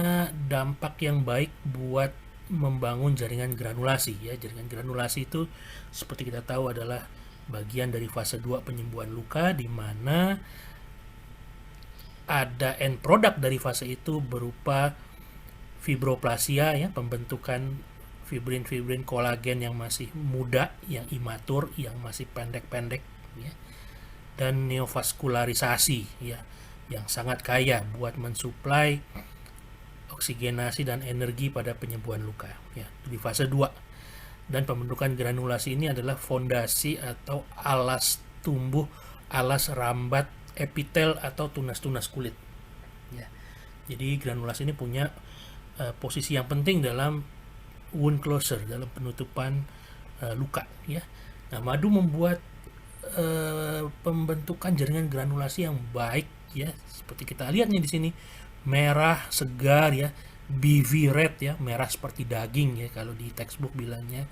dampak yang baik buat membangun jaringan granulasi ya. Jaringan granulasi itu seperti kita tahu adalah bagian dari fase 2 penyembuhan luka, di mana ada end product dari fase itu berupa fibroplasia ya, pembentukan fibrin-fibrin kolagen yang masih muda, yang imatur, yang masih pendek-pendek ya, dan neovaskularisasi ya, yang sangat kaya buat mensuplai oksigenasi dan energi pada penyembuhan luka ya, di fase 2. Dan pembentukan granulasi ini adalah fondasi atau alas tumbuh, alas rambat epitel atau tunas-tunas kulit ya. Jadi granulasi ini punya posisi yang penting dalam wound closure, dalam penutupan luka ya. Nah, madu membuat pembentukan jaringan granulasi yang baik ya, seperti kita lihat nih di sini, merah segar ya, BV red ya, merah seperti daging ya kalau di textbook bilangnya,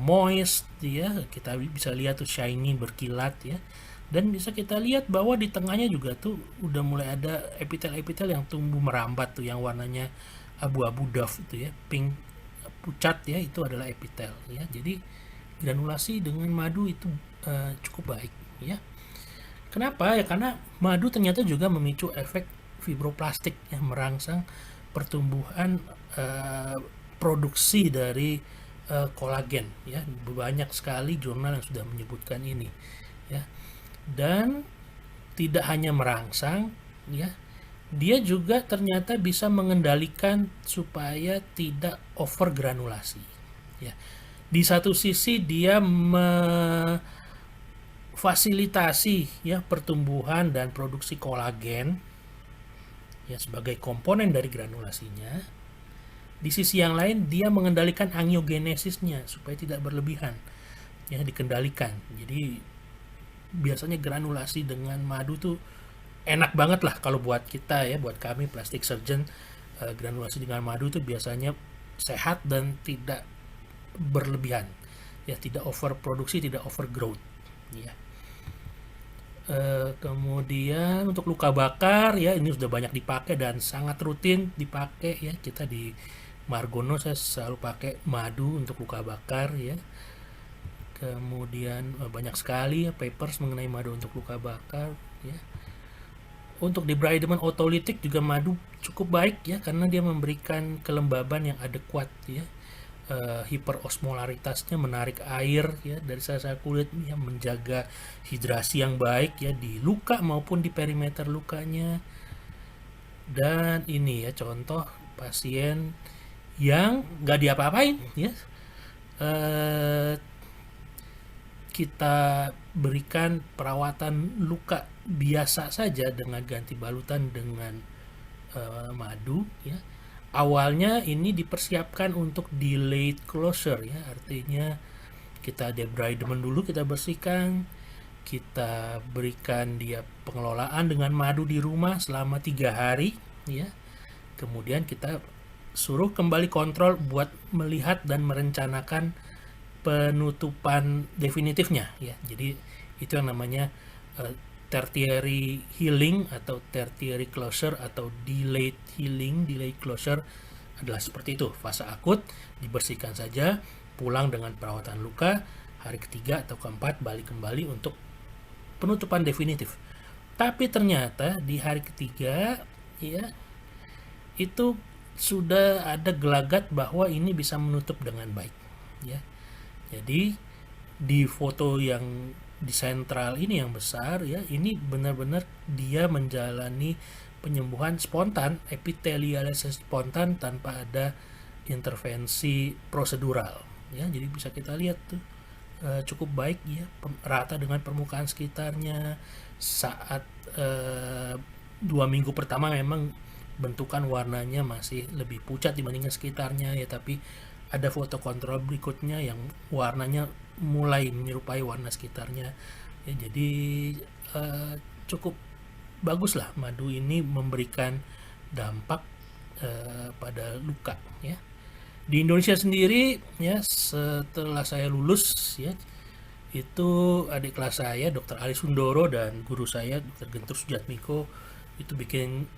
moist ya, kita bisa lihat tuh shiny, berkilat ya. Dan bisa kita lihat bahwa di tengahnya juga tuh udah mulai ada epitel-epitel yang tumbuh merambat tuh, yang warnanya abu-abu dove itu ya, pink pucat ya, itu adalah epitel ya. Jadi granulasi dengan madu itu cukup baik ya. Kenapa ya? Karena madu ternyata juga memicu efek fibroplastik ya, merangsang pertumbuhan produksi dari kolagen ya. Banyak sekali jurnal yang sudah menyebutkan ini ya. Dan tidak hanya merangsang ya, dia juga ternyata bisa mengendalikan supaya tidak over granulasi ya. Di satu sisi dia fasilitasi ya pertumbuhan dan produksi kolagen ya sebagai komponen dari granulasinya. Di sisi yang lain dia mengendalikan angiogenesisnya supaya tidak berlebihan ya, dikendalikan. Jadi biasanya granulasi dengan madu tuh enak banget lah kalau buat kita ya, buat kami plastic surgeon. Granulasi dengan madu tuh biasanya sehat dan tidak berlebihan ya, tidak overproduksi, tidak overgrowth ya. Kemudian untuk luka bakar ya, ini sudah banyak dipakai dan sangat rutin dipakai ya. Kita di Margono saya selalu pakai madu untuk luka bakar ya. Kemudian banyak sekali ya papers mengenai madu untuk luka bakar ya. Untuk debridement otolitik juga madu cukup baik ya, karena dia memberikan kelembaban yang adekuat ya. Hiperosmolaritasnya menarik air ya dari sel-sel kulit yang menjaga hidrasi yang baik ya di luka maupun di perimeter lukanya. Dan ini ya contoh pasien yang nggak diapa-apain ya, kita berikan perawatan luka biasa saja dengan ganti balutan dengan madu ya. Awalnya ini dipersiapkan untuk delayed closure ya, artinya kita debridement dulu, kita bersihkan, kita berikan dia pengelolaan dengan madu di rumah selama 3 hari ya. Kemudian kita suruh kembali kontrol buat melihat dan merencanakan penutupan definitifnya ya. Jadi itu yang namanya tertiary healing atau tertiary closure atau delayed healing, delayed closure adalah seperti itu. Fase akut dibersihkan saja, pulang dengan perawatan luka, hari ketiga atau keempat balik kembali untuk penutupan definitif. Tapi ternyata di hari ketiga ya itu sudah ada gelagat bahwa ini bisa menutup dengan baik ya. Jadi di foto yang di sentral ini yang besar ya, ini benar-benar dia menjalani penyembuhan spontan, epitelialisasi spontan tanpa ada intervensi prosedural ya. Jadi bisa kita lihat tuh cukup baik ya, rata dengan permukaan sekitarnya. Saat 2 minggu pertama memang bentukan warnanya masih lebih pucat dibandingkan sekitarnya ya, tapi ada foto kontrol berikutnya yang warnanya mulai menyerupai warna sekitarnya ya. Jadi eh, cukup bagus lah madu ini memberikan dampak pada luka ya. Di Indonesia sendiri ya, setelah saya lulus ya, itu adik kelas saya Dr. Ali Sundoro dan guru saya Dr. Gentur Sujatmiko itu bikin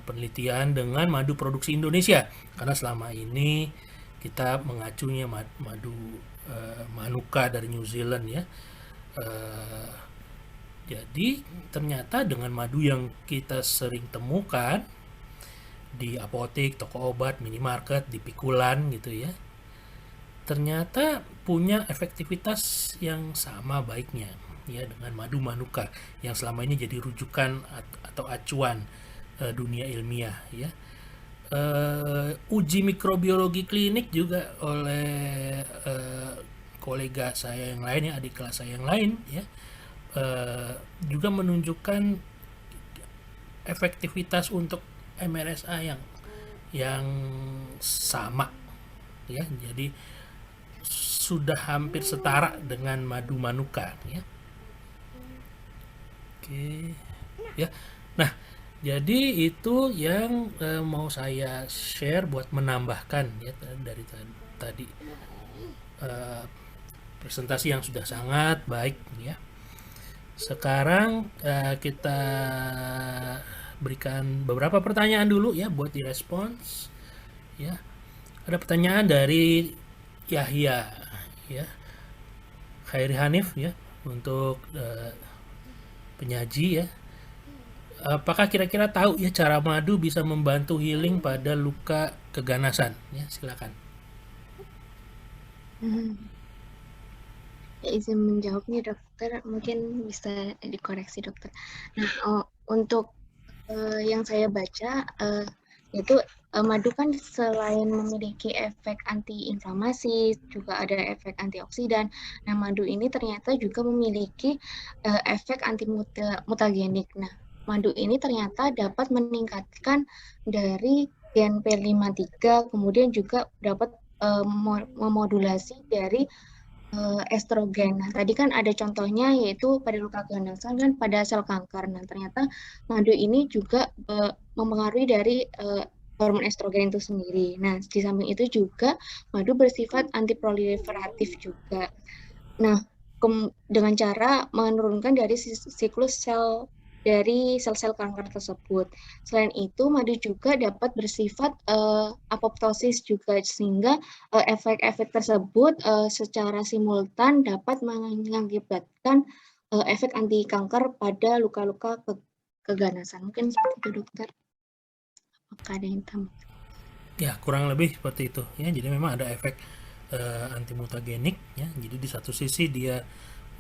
penelitian dengan madu produksi Indonesia, karena selama ini kita mengacunya madu Manuka dari New Zealand ya. Eh, jadi ternyata dengan madu yang kita sering temukan di apotek, toko obat, minimarket, di pikulan gitu ya, ternyata punya efektivitas yang sama baiknya ya dengan madu manuka yang selama ini jadi rujukan atau acuan dunia ilmiah ya. Uji mikrobiologi klinik juga oleh kolega saya yang lain ya, adik kelas saya yang lain ya, juga menunjukkan efektivitas untuk MRSA yang sama ya. Jadi sudah hampir setara dengan madu manuka ya. Oke ya. Nah, jadi itu yang mau saya share buat menambahkan ya dari tadi presentasi yang sudah sangat baik ya. Sekarang kita berikan beberapa pertanyaan dulu ya buat direspons ya. Ada pertanyaan dari Yahya ya, Khairi Hanif ya, untuk penyaji ya. Apakah kira-kira tahu ya cara madu bisa membantu healing pada luka keganasan ya? Silakan. Ya, izin menjawab nih dokter, mungkin bisa dikoreksi dokter. Nah, untuk yang saya baca yaitu madu kan selain memiliki efek antiinflamasi, juga ada efek antioksidan. Nah, madu ini ternyata juga memiliki efek antimutagenik. Nah, madu ini ternyata dapat meningkatkan dari GNP53, kemudian juga dapat memodulasi dari estrogen. Nah, tadi kan ada contohnya yaitu pada luka keganasan dan pada sel kanker. Nah, ternyata madu ini juga mempengaruhi dari hormon estrogen itu sendiri. Nah, di samping itu juga madu bersifat antiproliferatif juga. Nah, dengan cara menurunkan dari siklus sel dari sel-sel kanker tersebut. Selain itu, madu juga dapat bersifat apoptosis juga, sehingga efek-efek tersebut secara simultan dapat mengakibatkan efek anti kanker pada luka-luka keganasan. Mungkin seperti itu, dokter. Apakah ada yang tambah? Ya, kurang lebih seperti itu ya. Jadi memang ada efek antimutagenik ya. Jadi di satu sisi dia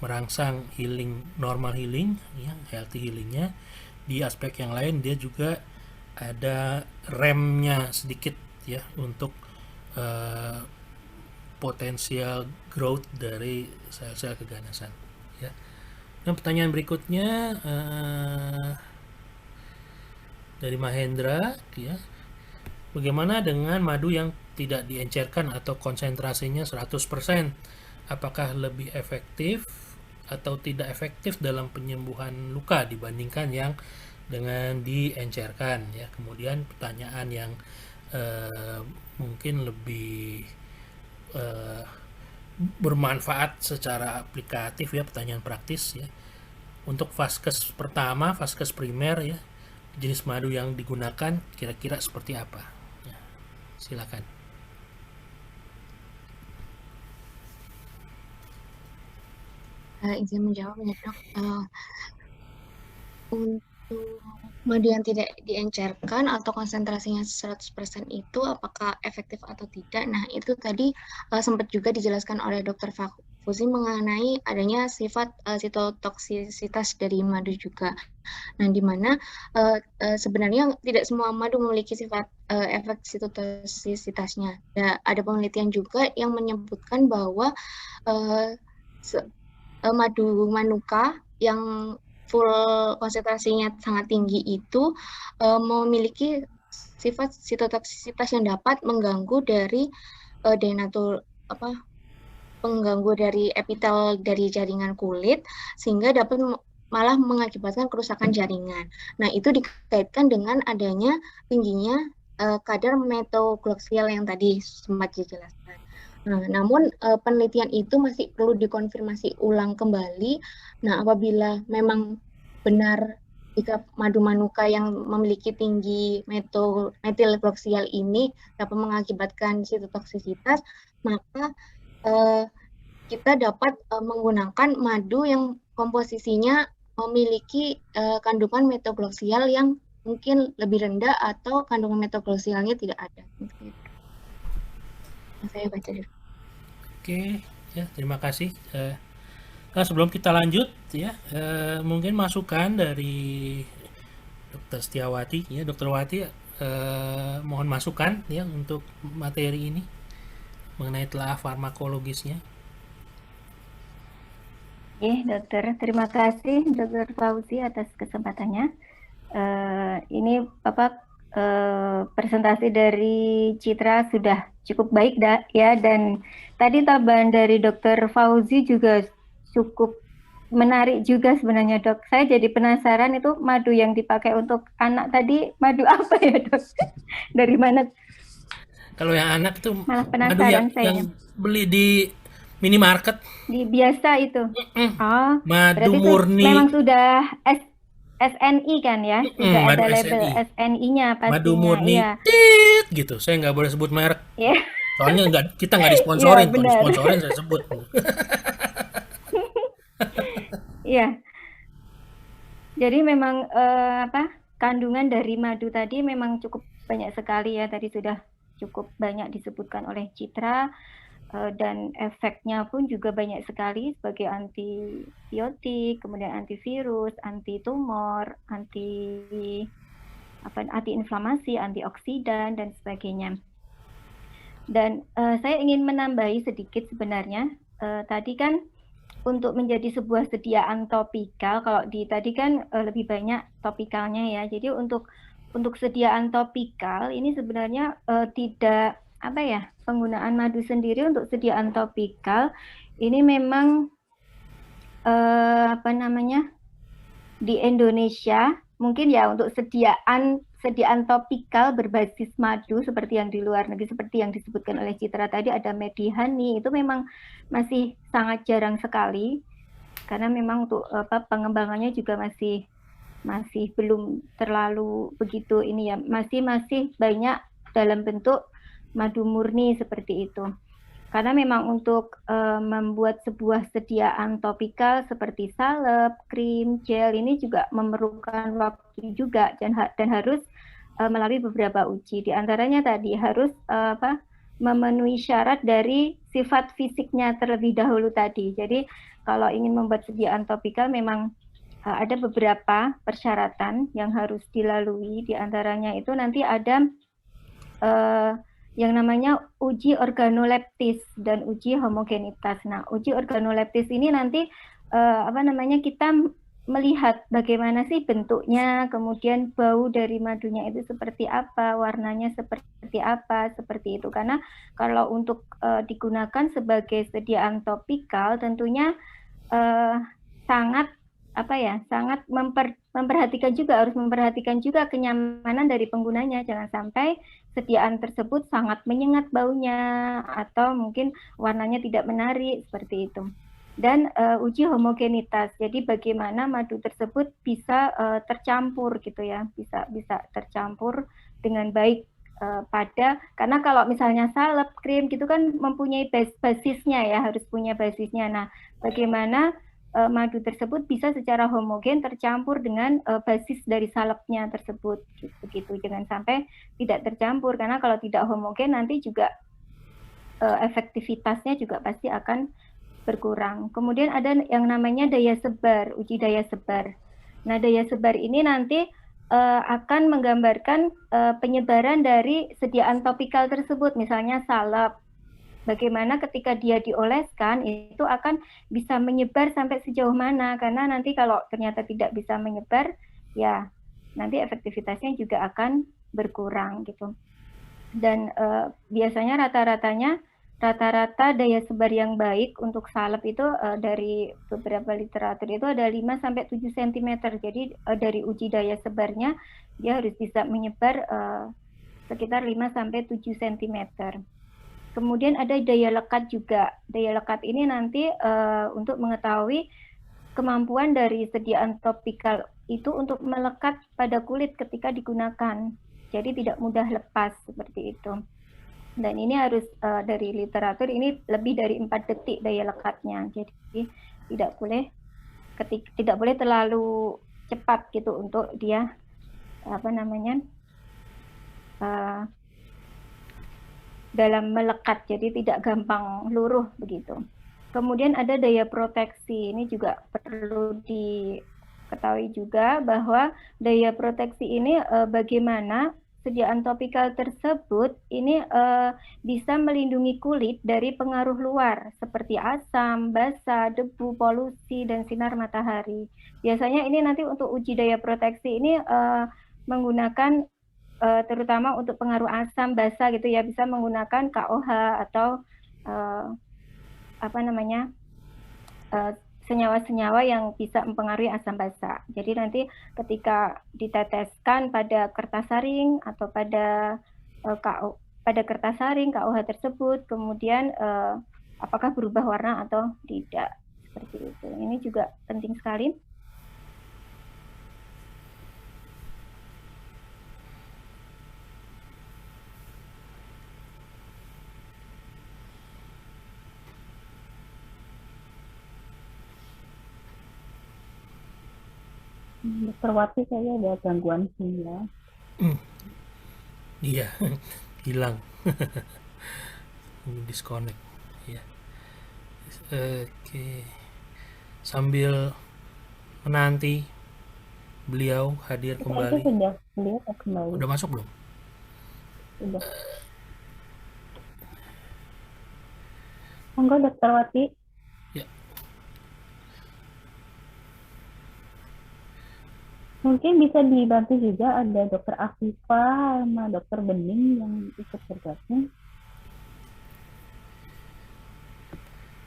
merangsang healing, normal healing ya, healthy healingnya. Di aspek yang lain dia juga ada remnya sedikit ya untuk potensial growth dari sel-sel keganasan ya. Dan pertanyaan berikutnya dari Mahendra ya, bagaimana dengan madu yang tidak diencerkan atau konsentrasinya 100%? Apakah lebih efektif atau tidak efektif dalam penyembuhan luka dibandingkan yang dengan diencerkan ya? Kemudian pertanyaan yang mungkin lebih bermanfaat secara aplikatif ya, pertanyaan praktis ya. Untuk vaskes pertama, vaskes primer ya, jenis madu yang digunakan kira-kira seperti apa ya, silakan. Izin menjawab ya dok. Untuk madu yang tidak diencerkan atau konsentrasinya 100% itu apakah efektif atau tidak? Nah, itu tadi sempat juga dijelaskan oleh Dr. konfusi mengenai adanya sifat sitotoksisitas dari madu juga. Nah, di mana sebenarnya tidak semua madu memiliki sifat efek sitotoksisitasnya. Ya, ada penelitian juga yang menyebutkan bahwa madu manuka yang full konsentrasinya sangat tinggi itu memiliki sifat sitotoksisitas yang dapat mengganggu dari pengganggu dari epitel dari jaringan kulit sehingga dapat malah mengakibatkan kerusakan jaringan. Nah, itu dikaitkan dengan adanya tingginya kadar metogloxial yang tadi sempat dijelaskan. Nah, namun penelitian itu masih perlu dikonfirmasi ulang kembali. Nah, apabila memang benar jika madu manuka yang memiliki tinggi metilgloxial ini dapat mengakibatkan sitotoksisitas, maka kita dapat menggunakan madu yang komposisinya memiliki kandungan metogloxial yang mungkin lebih rendah atau kandungan metogloxialnya tidak ada. Saya baca dulu. Oke, ya terima kasih. Nah, sebelum kita lanjut ya, mungkin masukan dari Dokter Setiawati ya, Dokter Wati, mohon masukan ya untuk materi ini mengenai telah farmakologisnya. Oke, dokter. Terima kasih Dokter Fauzi atas kesempatannya. Ini presentasi dari Citra sudah cukup baik ya, dan tadi tambahan dari Dokter Fauzi juga cukup menarik juga sebenarnya, Dok. Saya jadi penasaran itu madu yang dipakai untuk anak tadi madu apa ya, Dok? Dari mana? Kalau yang anak itu Malah madu penasaran yang beli di minimarket. Di biasa itu. Oh, Madu berarti murni. memang sudah SNI kan ya? Sudah ada madu label SNI. SNI-nya pastinya. Madu murni, Iya. tit gitu. Saya nggak boleh sebut merek. Yeah. Soalnya kita nggak disponsorin, Iya, kalau benar. disponsorin saya sebut. Iya. Jadi memang kandungan dari madu tadi memang cukup banyak sekali ya. Tadi sudah cukup banyak disebutkan oleh Citra. Dan efeknya pun juga banyak sekali sebagai antibiotik, kemudian antivirus, anti tumor, anti-inflamasi, antioksidan dan sebagainya. Dan saya ingin menambahi sedikit sebenarnya. Tadi kan untuk menjadi sebuah sediaan topikal, kalau tadi kan lebih banyak topikalnya ya. Jadi untuk sediaan topikal ini sebenarnya tidak penggunaan madu sendiri untuk sediaan topikal ini memang di Indonesia mungkin ya untuk sediaan topikal berbasis madu seperti yang di luar negeri, seperti yang disebutkan oleh Citra tadi ada Medihani, itu memang masih sangat jarang sekali karena memang untuk pengembangannya juga masih belum terlalu begitu ini ya, masih banyak dalam bentuk madu murni seperti itu. Karena memang untuk membuat sebuah sediaan topikal seperti salep, krim, gel ini juga memerlukan waktu juga dan harus melalui beberapa uji. Di antaranya tadi harus memenuhi syarat dari sifat fisiknya terlebih dahulu tadi. Jadi kalau ingin membuat sediaan topikal memang ada beberapa persyaratan yang harus dilalui. Di antaranya itu nanti ada yang namanya uji organoleptis dan uji homogenitas. Nah, uji organoleptis ini nanti kita melihat bagaimana sih bentuknya, kemudian bau dari madunya itu seperti apa, warnanya seperti apa, seperti itu. Karena kalau untuk digunakan sebagai sediaan topikal tentunya sangat harus memperhatikan juga kenyamanan dari penggunanya. Jangan sampai sediaan tersebut sangat menyengat baunya atau mungkin warnanya tidak menarik seperti itu. Dan uji homogenitas. Jadi bagaimana madu tersebut bisa tercampur gitu ya, bisa tercampur dengan baik karena kalau misalnya salep, krim gitu kan mempunyai basisnya ya, harus punya basisnya. Nah, bagaimana madu tersebut bisa secara homogen tercampur dengan basis dari salepnya tersebut gitu. Jangan sampai tidak tercampur karena kalau tidak homogen nanti juga efektivitasnya juga pasti akan berkurang. Kemudian ada yang namanya daya sebar, uji daya sebar. Nah, daya sebar ini nanti akan menggambarkan penyebaran dari sediaan topikal tersebut, misalnya salep. Bagaimana ketika dia dioleskan itu akan bisa menyebar sampai sejauh mana, karena nanti kalau ternyata tidak bisa menyebar, ya nanti efektivitasnya juga akan berkurang gitu. Dan biasanya rata-rata daya sebar yang baik untuk salep itu dari beberapa literatur itu ada 5-7 cm. Jadi dari uji daya sebarnya dia harus bisa menyebar sekitar 5-7 cm. Kemudian ada daya lekat juga. Daya lekat ini nanti untuk mengetahui kemampuan dari sediaan topikal itu untuk melekat pada kulit ketika digunakan. Jadi tidak mudah lepas seperti itu. Dan ini harus dari literatur ini lebih dari 4 detik daya lekatnya. Jadi tidak boleh terlalu cepat gitu untuk dia dalam melekat. Jadi tidak gampang luruh begitu. Kemudian ada daya proteksi. Ini juga perlu diketahui juga bahwa daya proteksi ini bagaimana sediaan topikal tersebut ini bisa melindungi kulit dari pengaruh luar seperti asam, basa, debu, polusi, dan sinar matahari. Biasanya ini nanti untuk uji daya proteksi ini menggunakan terutama untuk pengaruh asam, basa gitu ya, bisa menggunakan KOH atau senyawa-senyawa yang bisa mempengaruhi asam basa. Jadi nanti ketika diteteskan pada kertas saring atau pada kertas saring KOH tersebut, kemudian apakah berubah warna atau tidak, seperti itu. Ini juga penting sekali. Dokter Wati saya ada gangguan sinyal. Iya, hilang. Disconnect. Ya. Oke. Sambil menanti beliau hadir kembali. Sudah beliau kembali. Udah masuk belum? Sudah. Monggo Dokter Wati. Ya. Mungkin bisa dibantu juga, ada Dokter Afifa sama Dokter Bening yang ikut bergabung.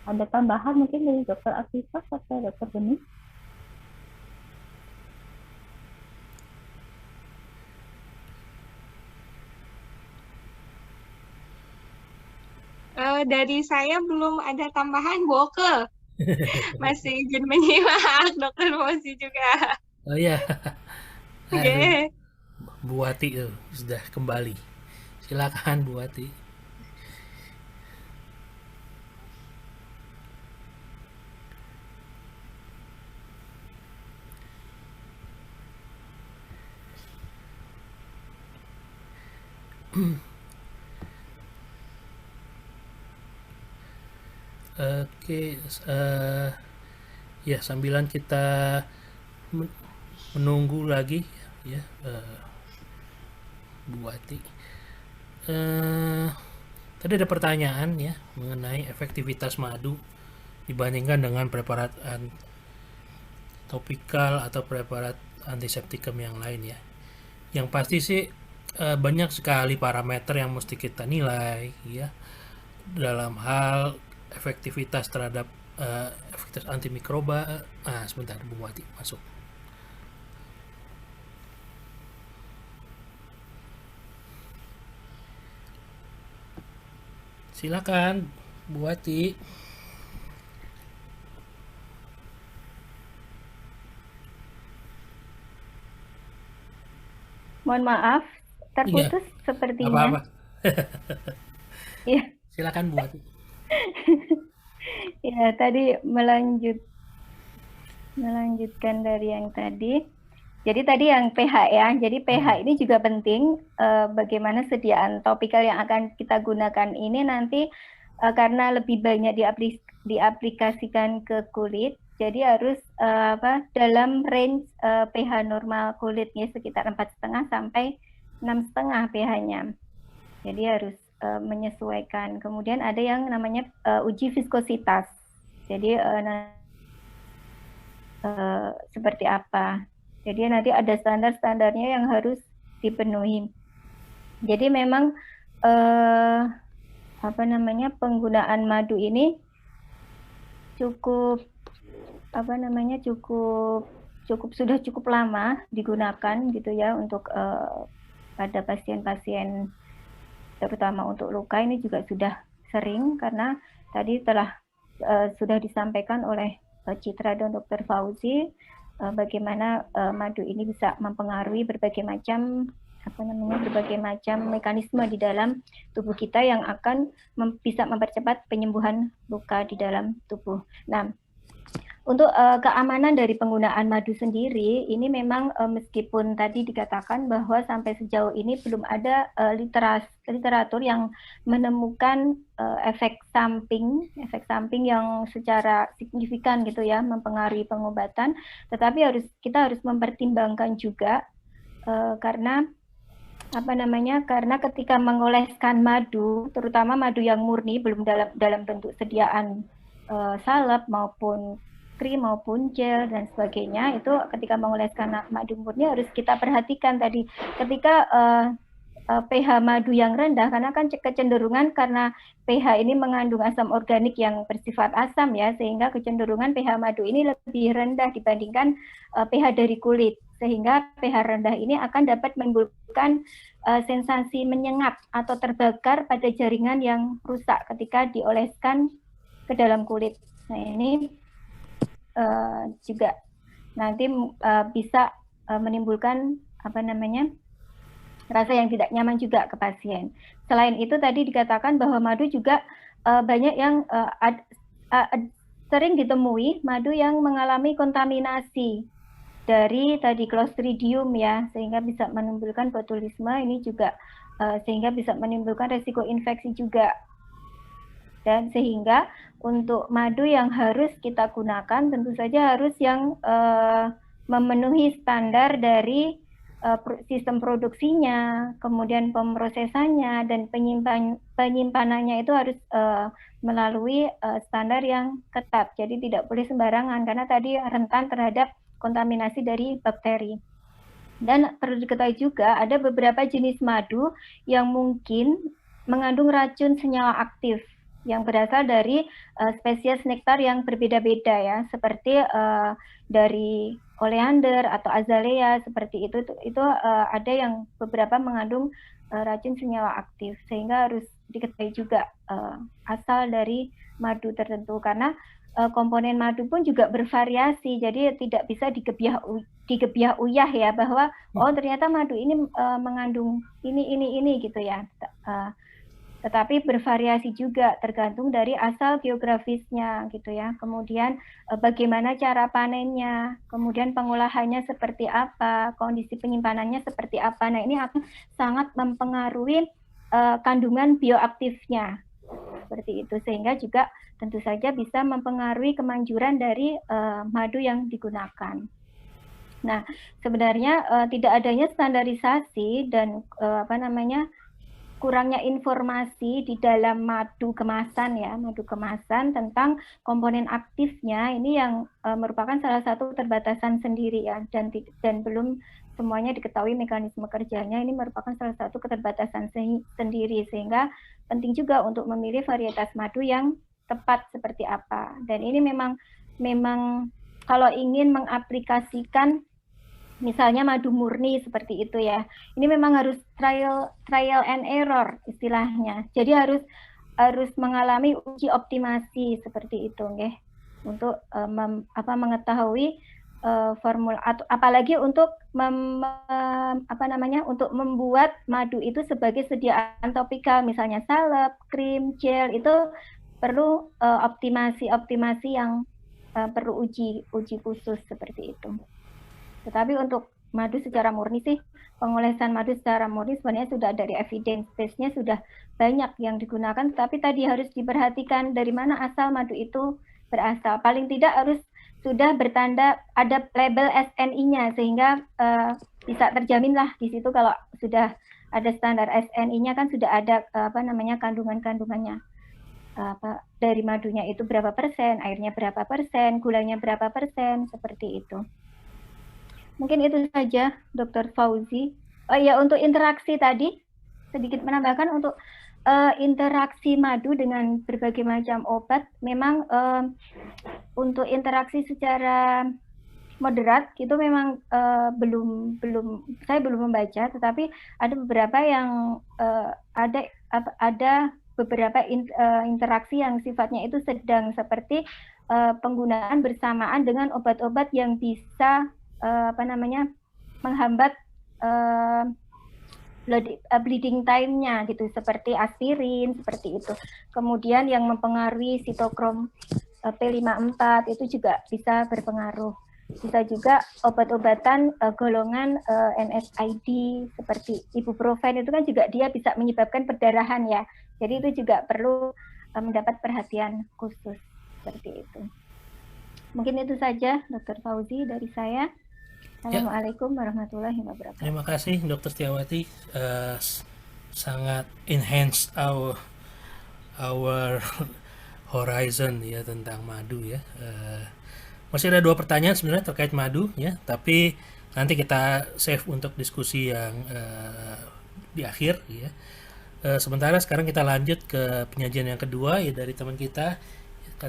Ada tambahan mungkin dari Dokter Afifa atau Dokter Bening? Dari saya belum ada tambahan, Bu Oke. Masih izin menyimak, Dokter Mosi juga. Oh iya. Oke. Bu Wati sudah kembali. Silakan Bu Wati. Oke, ya sambilan kita menunggu lagi ya, Bu Wati. Tadi ada pertanyaan ya mengenai efektivitas madu dibandingkan dengan preparat topikal atau preparat antiseptikum yang lain ya. Yang pasti sih banyak sekali parameter yang mesti kita nilai ya dalam hal efektivitas terhadap efektivitas antimikroba. Sebentar Bu Wati masuk. Silakan Bu Wati. Mohon maaf, terputus sepertinya. Apa-apa. Iya. Silakan Bu Wati. Ya, tadi melanjutkan dari yang tadi. Jadi tadi yang pH ya. Jadi pH ini juga penting. Bagaimana sediaan topikal yang akan kita gunakan ini nanti karena lebih banyak diaplikasikan ke kulit, jadi harus dalam range pH normal kulitnya sekitar 4,5 sampai 6,5 pH-nya. Jadi harus menyesuaikan. Kemudian ada yang namanya uji viskositas. Jadi seperti apa. Jadi nanti ada standar-standarnya yang harus dipenuhi. Jadi memang penggunaan madu ini sudah cukup lama digunakan gitu ya untuk pada pasien-pasien, terutama untuk luka ini juga sudah sering, karena tadi sudah disampaikan oleh Citra dan Dr. Fauzi bagaimana madu ini bisa mempengaruhi berbagai macam mekanisme di dalam tubuh kita yang akan bisa mempercepat penyembuhan luka di dalam tubuh. Nah, untuk keamanan dari penggunaan madu sendiri, ini memang meskipun tadi dikatakan bahwa sampai sejauh ini belum ada literatur yang menemukan efek samping yang secara signifikan gitu ya mempengaruhi pengobatan, tetapi kita harus mempertimbangkan juga karena ketika mengoleskan madu, terutama madu yang murni belum dalam bentuk sediaan salep maupun krim maupun gel dan sebagainya, itu ketika mengoleskan madu murni harus kita perhatikan tadi ketika pH madu yang rendah, karena kan kecenderungan karena pH ini mengandung asam organik yang bersifat asam ya, sehingga kecenderungan pH madu ini lebih rendah dibandingkan pH dari kulit, sehingga pH rendah ini akan dapat menimbulkan sensasi menyengat atau terbakar pada jaringan yang rusak ketika dioleskan ke dalam kulit. Nah ini juga nanti bisa menimbulkan rasa yang tidak nyaman juga ke pasien. Selain itu tadi dikatakan bahwa madu juga banyak yang sering ditemui madu yang mengalami kontaminasi dari tadi Clostridium ya, sehingga bisa menimbulkan botulisme, ini juga sehingga bisa menimbulkan resiko infeksi juga. Dan sehingga untuk madu yang harus kita gunakan tentu saja harus yang memenuhi standar dari sistem produksinya, kemudian pemrosesannya, dan penyimpanannya itu harus melalui standar yang ketat. Jadi tidak boleh sembarangan, karena tadi rentan terhadap kontaminasi dari bakteri. Dan perlu diketahui juga ada beberapa jenis madu yang mungkin mengandung racun senyawa aktif yang berasal dari spesies nektar yang berbeda-beda ya, seperti dari oleander atau azalea seperti itu ada yang beberapa mengandung racun senyawa aktif, sehingga harus diketahui juga asal dari madu tertentu, karena komponen madu pun juga bervariasi, jadi tidak bisa digebyah uyah ya bahwa oh ternyata madu ini mengandung ini gitu ya. Tetapi bervariasi juga tergantung dari asal geografisnya gitu ya. Kemudian bagaimana cara panennya, kemudian pengolahannya seperti apa, kondisi penyimpanannya seperti apa. Nah, ini akan sangat mempengaruhi kandungan bioaktifnya. Seperti itu, sehingga juga tentu saja bisa mempengaruhi kemanjuran dari madu yang digunakan. Nah, sebenarnya tidak adanya standarisasi dan kurangnya informasi di dalam madu kemasan ya, madu kemasan tentang komponen aktifnya ini yang merupakan salah satu keterbatasan sendiri ya, dan belum semuanya diketahui mekanisme kerjanya, ini merupakan salah satu keterbatasan sendiri, sehingga penting juga untuk memilih varietas madu yang tepat seperti apa. Dan ini memang kalau ingin mengaplikasikan misalnya madu murni seperti itu ya, ini memang harus trial and error istilahnya. Jadi harus mengalami uji optimasi seperti itu, nggih, untuk mengetahui formula, atau apalagi untuk untuk membuat madu itu sebagai sediaan topikal, misalnya salep, krim, gel, itu perlu optimasi yang perlu uji khusus seperti itu. Tetapi untuk madu secara murni sih pengolesan madu secara murni sebenarnya sudah dari evidence base-nya sudah banyak yang digunakan, tapi tadi harus diperhatikan dari mana asal madu itu berasal. Paling tidak harus sudah bertanda ada label SNI-nya sehingga bisa terjaminlah di situ kalau sudah ada standar SNI-nya kan sudah ada kandungan-kandungannya. Dari madunya itu berapa persen, airnya berapa persen, gulanya berapa persen, seperti itu. Mungkin itu saja, Dr. Fauzi. Oh iya, untuk interaksi tadi, sedikit menambahkan untuk interaksi madu dengan berbagai macam obat, memang untuk interaksi secara moderat itu memang saya belum membaca, tetapi ada beberapa yang ada beberapa interaksi yang sifatnya itu sedang, seperti penggunaan bersamaan dengan obat-obat yang bisa menghambat bleeding time-nya gitu, seperti aspirin, seperti itu. Kemudian yang mempengaruhi sitokrom P54 itu juga bisa berpengaruh. Bisa juga obat-obatan golongan NSAID seperti ibuprofen itu kan juga dia bisa menyebabkan perdarahan ya. Jadi itu juga perlu mendapat perhatian khusus seperti itu. Mungkin itu saja Dr. Fauzi dari saya. Assalamualaikum warahmatullahi wabarakatuh. Terima kasih Dr. Setiawati, sangat enhance our horizon ya tentang madu ya. Masih ada 2 pertanyaan sebenarnya terkait madu ya, tapi nanti kita save untuk diskusi yang di akhir ya. Sementara sekarang kita lanjut ke penyajian yang kedua ya dari teman kita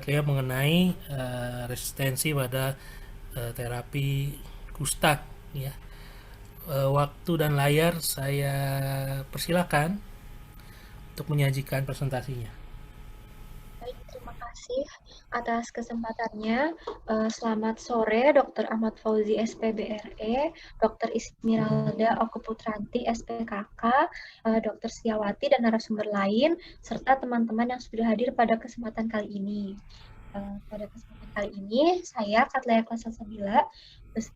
mengenai resistensi pada terapi Kustak ya. Waktu dan layar saya persilakan untuk menyajikan presentasinya. Baik, terima kasih atas kesempatannya. Selamat sore, Dr. Ahmad Fauzi, SPBRE, Dr. Ismiralda Okuputranti, SPKK, Dr. Setiawati, dan narasumber lain, serta teman-teman yang sudah hadir pada kesempatan kali ini. Pada kesempatan kali ini, saya Katlea kelas 9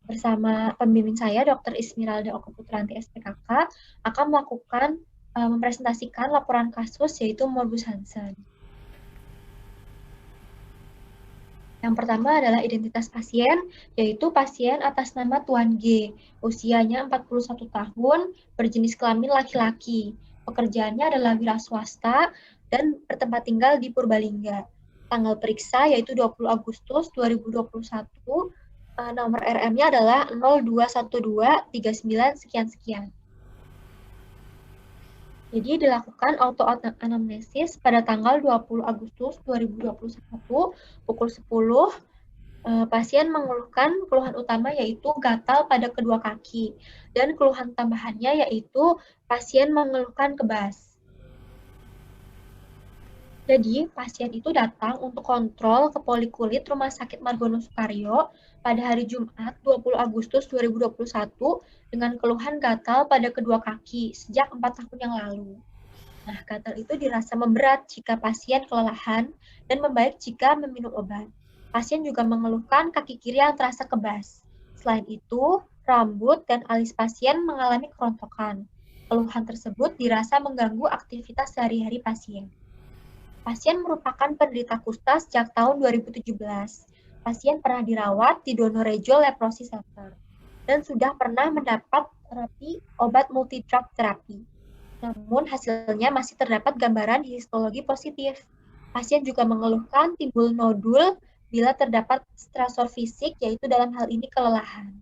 bersama pembimbing saya, Dr. Ismiralda Okuputranti, SPKK, akan mempresentasikan laporan kasus yaitu morbus Hansen. Yang pertama adalah identitas pasien, yaitu pasien atas nama Tuan G. Usianya 41 tahun, berjenis kelamin laki-laki. Pekerjaannya adalah wira swasta dan bertempat tinggal di Purbalingga. Tanggal periksa yaitu 20 Agustus 2021. Nomor RM-nya adalah 021239 sekian-sekian. Jadi dilakukan autoanamnesis pada tanggal 20 Agustus 2021 pukul 10. Pasien mengeluhkan keluhan utama yaitu gatal pada kedua kaki, dan keluhan tambahannya yaitu pasien mengeluhkan kebas. Jadi pasien itu datang untuk kontrol ke Polikulit Rumah Sakit Margono Soekario pada hari Jumat 20 Agustus 2021 dengan keluhan gatal pada kedua kaki sejak 4 tahun yang lalu. Nah, gatal itu dirasa memberat jika pasien kelelahan dan membaik jika meminum obat. Pasien juga mengeluhkan kaki kiri yang terasa kebas. Selain itu, rambut dan alis pasien mengalami kerontokan. Keluhan tersebut dirasa mengganggu aktivitas sehari-hari pasien. Pasien merupakan penderita kusta sejak tahun 2017. Pasien pernah dirawat di Donorejo Leprosi Center dan sudah pernah mendapat terapi obat multi-drug terapi. Namun hasilnya masih terdapat gambaran histologi positif. Pasien juga mengeluhkan timbul nodul bila terdapat stresor fisik, yaitu dalam hal ini kelelahan.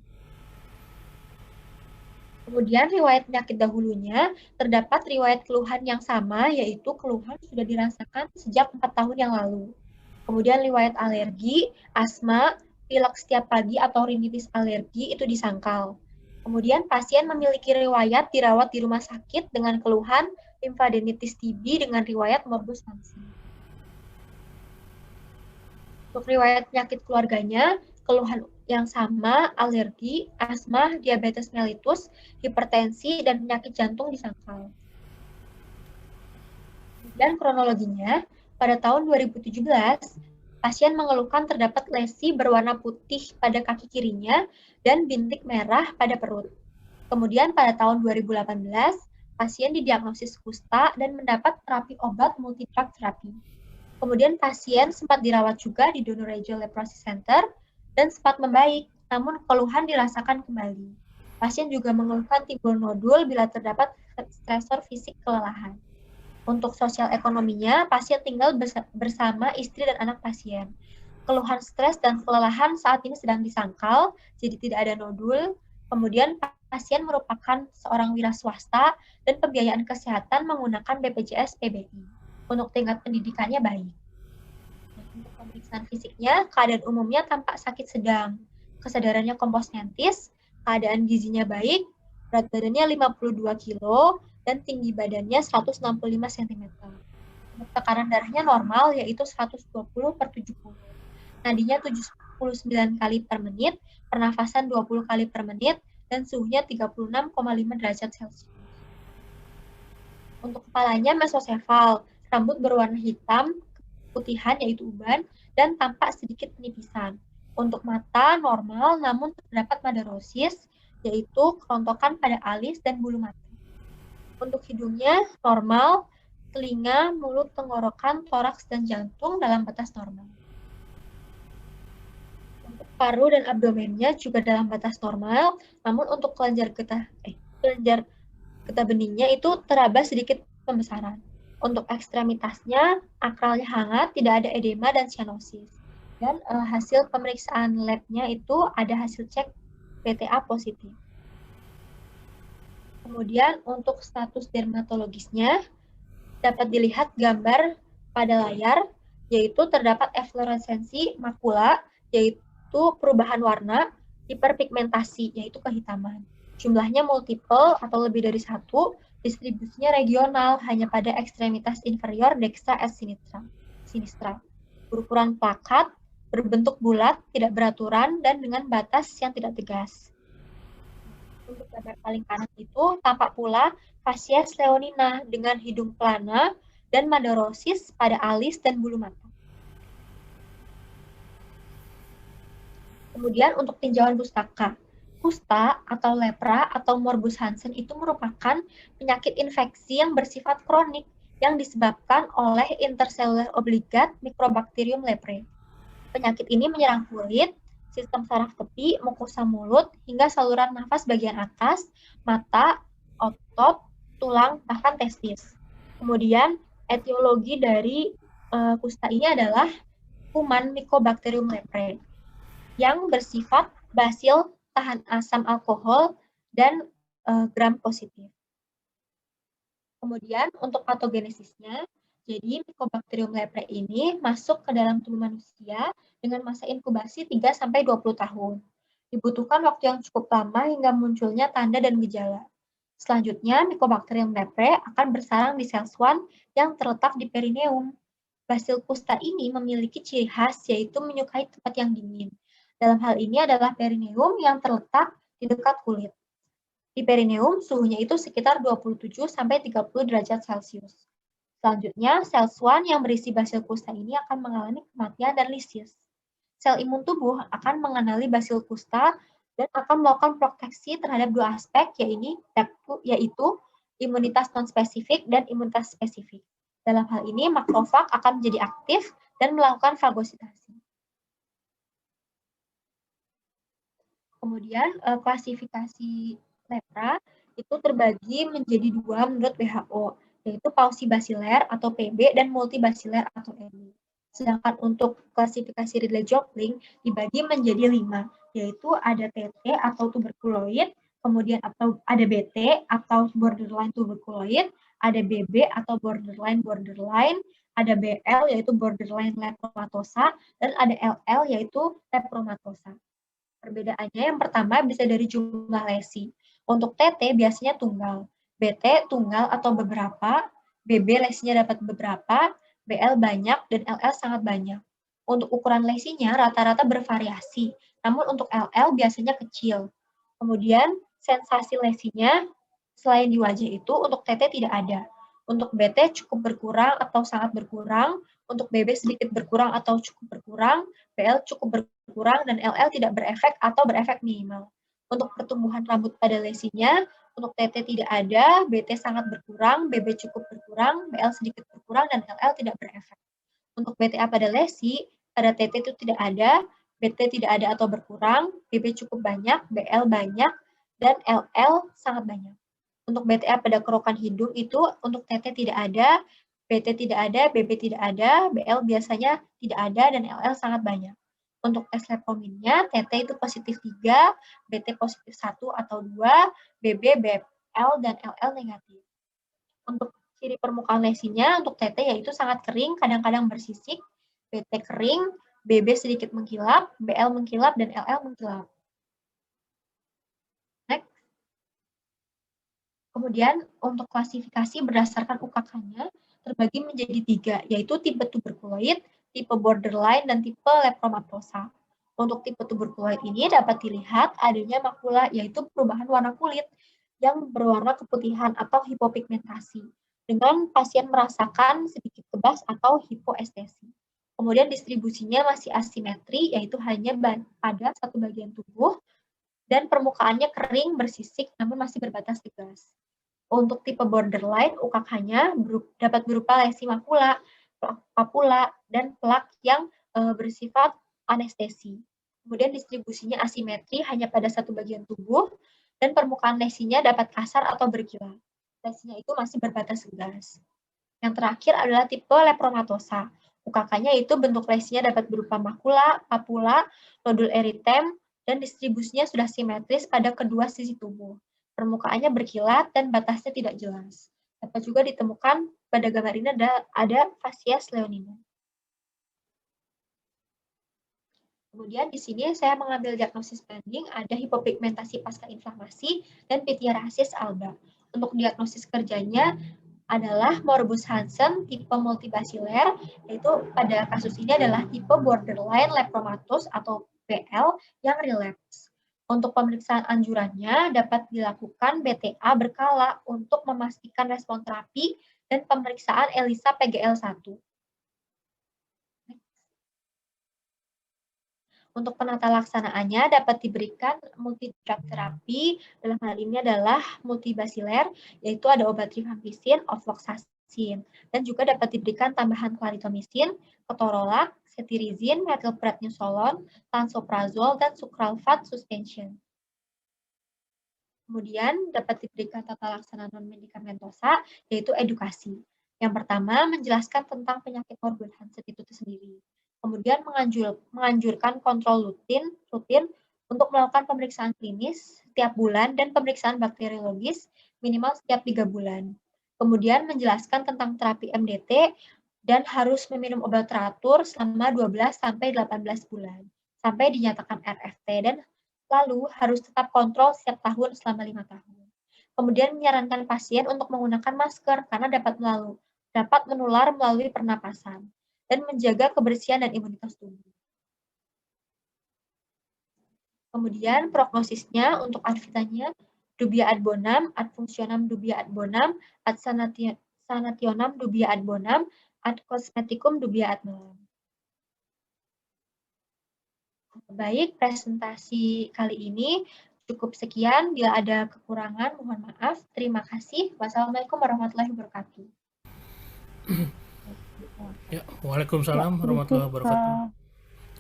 Kemudian riwayat penyakit dahulunya, terdapat riwayat keluhan yang sama, yaitu keluhan sudah dirasakan sejak 4 tahun yang lalu. Kemudian riwayat alergi, asma, pilek setiap pagi atau rinitis alergi itu disangkal. Kemudian pasien memiliki riwayat dirawat di rumah sakit dengan keluhan limfadenitis TB dengan riwayat morbus Hansen. Untuk riwayat penyakit keluarganya, keluhan yang sama, alergi, asma, diabetes mellitus, hipertensi, dan penyakit jantung disangkal. Dan kronologinya, pada tahun 2017, pasien mengeluhkan terdapat lesi berwarna putih pada kaki kirinya dan bintik merah pada perut. Kemudian pada tahun 2018, pasien didiagnosis kusta dan mendapat terapi obat multi-drug terapi. Kemudian pasien sempat dirawat juga di Donoregio Leprosy Center dan sempat membaik, namun keluhan dirasakan kembali. Pasien juga mengeluhkan timbul nodul bila terdapat stresor fisik kelelahan. Untuk sosial ekonominya, pasien tinggal bersama istri dan anak pasien. Keluhan stres dan kelelahan saat ini sedang disangkal, jadi tidak ada nodul. Kemudian pasien merupakan seorang wira swasta dan pembiayaan kesehatan menggunakan BPJS PBI. Untuk tingkat pendidikannya baik. Untuk pemeriksaan fisiknya, keadaan umumnya tampak sakit sedang. Kesadarannya komposmentis, keadaan gizinya baik, berat badannya 52 kilo, dan tinggi badannya 165 cm. Untuk tekanan darahnya normal, yaitu 120/70. Nadinya 79 kali per menit, pernafasan 20 kali per menit, dan suhunya 36,5 derajat Celcius. Untuk kepalanya mesosefal, rambut berwarna hitam, keputihan yaitu uban, dan tampak sedikit penipisan. Untuk mata normal, namun terdapat madarosis, yaitu kerontokan pada alis dan bulu mata. Untuk hidungnya normal, telinga, mulut, tenggorokan, toraks, dan jantung dalam batas normal. Untuk paru dan abdomennya juga dalam batas normal, namun untuk kelenjar getah beningnya itu teraba sedikit pembesaran. Untuk ekstremitasnya, akralnya hangat, tidak ada edema dan cyanosis. Dan hasil pemeriksaan labnya itu ada hasil cek PTA positif. Kemudian untuk status dermatologisnya, dapat dilihat gambar pada layar, yaitu terdapat efloresensi makula, yaitu perubahan warna, hiperpigmentasi, yaitu kehitaman. Jumlahnya multiple atau lebih dari satu, distribusinya regional hanya pada ekstremitas inferior dexa et sinistra. Berukuran plakat, berbentuk bulat, tidak beraturan, dan dengan batas yang tidak tegas. Untuk gambar paling kanan itu tampak pula fasies leonina dengan hidung plana dan madarosis pada alis dan bulu mata. Kemudian untuk tinjauan pustaka. Kusta atau lepra atau morbus Hansen itu merupakan penyakit infeksi yang bersifat kronik yang disebabkan oleh intercellular obligat Microbacterium leprae. Penyakit ini menyerang kulit, sistem saraf tepi, mukosa mulut, hingga saluran nafas bagian atas, mata, otot, tulang, bahkan testis. Kemudian etiologi dari kusta ini adalah kuman Mycobacterium leprae yang bersifat basil tahan asam alkohol dan gram positif. Kemudian untuk patogenesisnya, jadi Mycobacterium leprae ini masuk ke dalam tubuh manusia dengan masa inkubasi 3-20 tahun. Dibutuhkan waktu yang cukup lama hingga munculnya tanda dan gejala. Selanjutnya, Mycobacterium leprae akan bersarang di sel swan yang terletak di perineum. Basil kusta ini memiliki ciri khas yaitu menyukai tempat yang dingin. Dalam hal ini adalah perineum yang terletak di dekat kulit. Di perineum, suhunya itu sekitar 27-30 derajat Celcius. Selanjutnya, sel swan yang berisi basil kusta ini akan mengalami kematian dan lisis. Sel imun tubuh akan mengenali basil kusta dan akan melakukan proteksi terhadap dua aspek, yaitu imunitas non-spesifik dan imunitas spesifik. Dalam hal ini, makrofag akan menjadi aktif dan melakukan fagositasi. Kemudian, klasifikasi lepra itu terbagi menjadi dua menurut WHO, yaitu pausibasiler atau PB dan multibasiler atau MI. Sedangkan untuk klasifikasi Ridley-Joplin dibagi menjadi 5, yaitu ada TT atau tuberkuloid, kemudian ada BT atau borderline tuberkuloid, ada BB atau borderline, ada BL yaitu borderline lepromatosa, dan ada LL yaitu lepromatosa. Perbedaannya yang pertama bisa dari jumlah lesi. Untuk TT biasanya tunggal, BT tunggal atau beberapa, BB lesinya dapat beberapa, BL banyak, dan LL sangat banyak. Untuk ukuran lesinya rata-rata bervariasi, namun untuk LL biasanya kecil. Kemudian sensasi lesinya selain di wajah itu untuk TT tidak ada. Untuk BT cukup berkurang atau sangat berkurang, untuk BB sedikit berkurang atau cukup berkurang, BL cukup berkurang, dan LL tidak berefek atau berefek minimal. Untuk pertumbuhan rambut pada lesinya, untuk TT tidak ada, BT sangat berkurang, BB cukup berkurang, BL sedikit berkurang, dan LL tidak berefek. Untuk BTA pada lesi, pada TT itu tidak ada, BT tidak ada atau berkurang, BB cukup banyak, BL banyak, dan LL sangat banyak. Untuk BTA pada kerokan hidung itu untuk TT tidak ada, BT tidak ada, BB tidak ada, BL biasanya tidak ada, dan LL sangat banyak. Untuk tes leprominnya, TT itu positif 3, BT positif 1 atau 2, BB, BL, dan LL negatif. Untuk ciri permukaan lesinya, untuk TT yaitu sangat kering, kadang-kadang bersisik, BT kering, BB sedikit mengkilap, BL mengkilap, dan LL mengkilap. Next. Kemudian untuk klasifikasi berdasarkan UKK-nya terbagi menjadi 3, yaitu tipe tuberkuloid, tipe borderline, dan tipe lepromatosa. Untuk tipe tuberkuloid ini dapat dilihat adanya makula, yaitu perubahan warna kulit yang berwarna keputihan atau hipopigmentasi, dengan pasien merasakan sedikit kebas atau hipoestesi. Kemudian distribusinya masih asimetri, yaitu hanya pada satu bagian tubuh, dan permukaannya kering, bersisik, namun masih berbatas tegas. Untuk tipe borderline, UKK-nya dapat berupa lesi makula, papula, dan plak yang bersifat anestesi. Kemudian distribusinya asimetri hanya pada satu bagian tubuh, dan permukaan lesinya dapat kasar atau berkilau. Lesinya itu masih berbatas tegas. Yang terakhir adalah tipe lepromatosa. UKK-nya itu bentuk lesinya dapat berupa makula, papula, nodul eritem, dan distribusinya sudah simetris pada kedua sisi tubuh. Permukaannya berkilat dan batasnya tidak jelas. Dapat juga ditemukan pada gambar ini ada facies leonina. Kemudian di sini saya mengambil diagnosis banding, ada hipopigmentasi pasca inflamasi dan pityriasis alba. Untuk diagnosis kerjanya adalah morbus Hansen tipe multibasiler, yaitu pada kasus ini adalah tipe borderline lepromatus atau BL yang relapse. Untuk pemeriksaan anjurannya dapat dilakukan BTA berkala untuk memastikan respon terapi dan pemeriksaan ELISA PGL1. Untuk penata laksanaannya dapat diberikan multi-drug terapi, dalam hal ini adalah multibasiler, yaitu ada obat rifampicin, ofloxacin, dan juga dapat diberikan tambahan clarithromycin, ketorolac, cetirizine, metilprednisolone, lansoprazole, dan sucralfate suspension. Kemudian dapat diberikan tata laksana non-medikamentosa, yaitu edukasi. Yang pertama, menjelaskan tentang penyakit morbus Hansen itu sendiri. Kemudian menganjurkan kontrol rutin untuk melakukan pemeriksaan klinis setiap bulan dan pemeriksaan bakteriologis minimal setiap 3 bulan. Kemudian menjelaskan tentang terapi MDT dan harus meminum obat teratur selama 12-18 bulan sampai dinyatakan RFT, dan lalu harus tetap kontrol setiap tahun selama 5 tahun. Kemudian menyarankan pasien untuk menggunakan masker karena dapat menular melalui pernapasan, dan menjaga kebersihan dan imunitas tubuh. Kemudian prognosisnya untuk ad vitamnya dubia ad bonum, ad functionam dubia ad bonum, ad sanationem dubia ad bonum, ad cosmeticum dubia ad bonum. Baik, presentasi kali ini cukup sekian. Bila ada kekurangan, mohon maaf. Terima kasih. Wassalamualaikum warahmatullahi wabarakatuh. Ya, waalaikumsalam warahmatullahi wabarakatuh.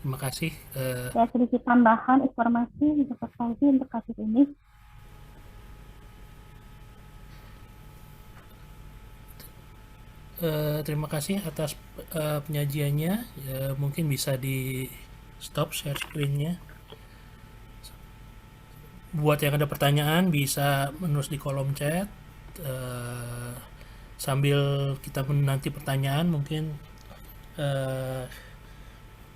Terima kasih. Ya, sedikit tambahan informasi Dr. Fauzi untuk kasus ini. Terima kasih atas penyajiannya. Mungkin bisa di stop share screen-nya. Buat yang ada pertanyaan bisa menulis di kolom chat. Sambil kita menanti pertanyaan, mungkin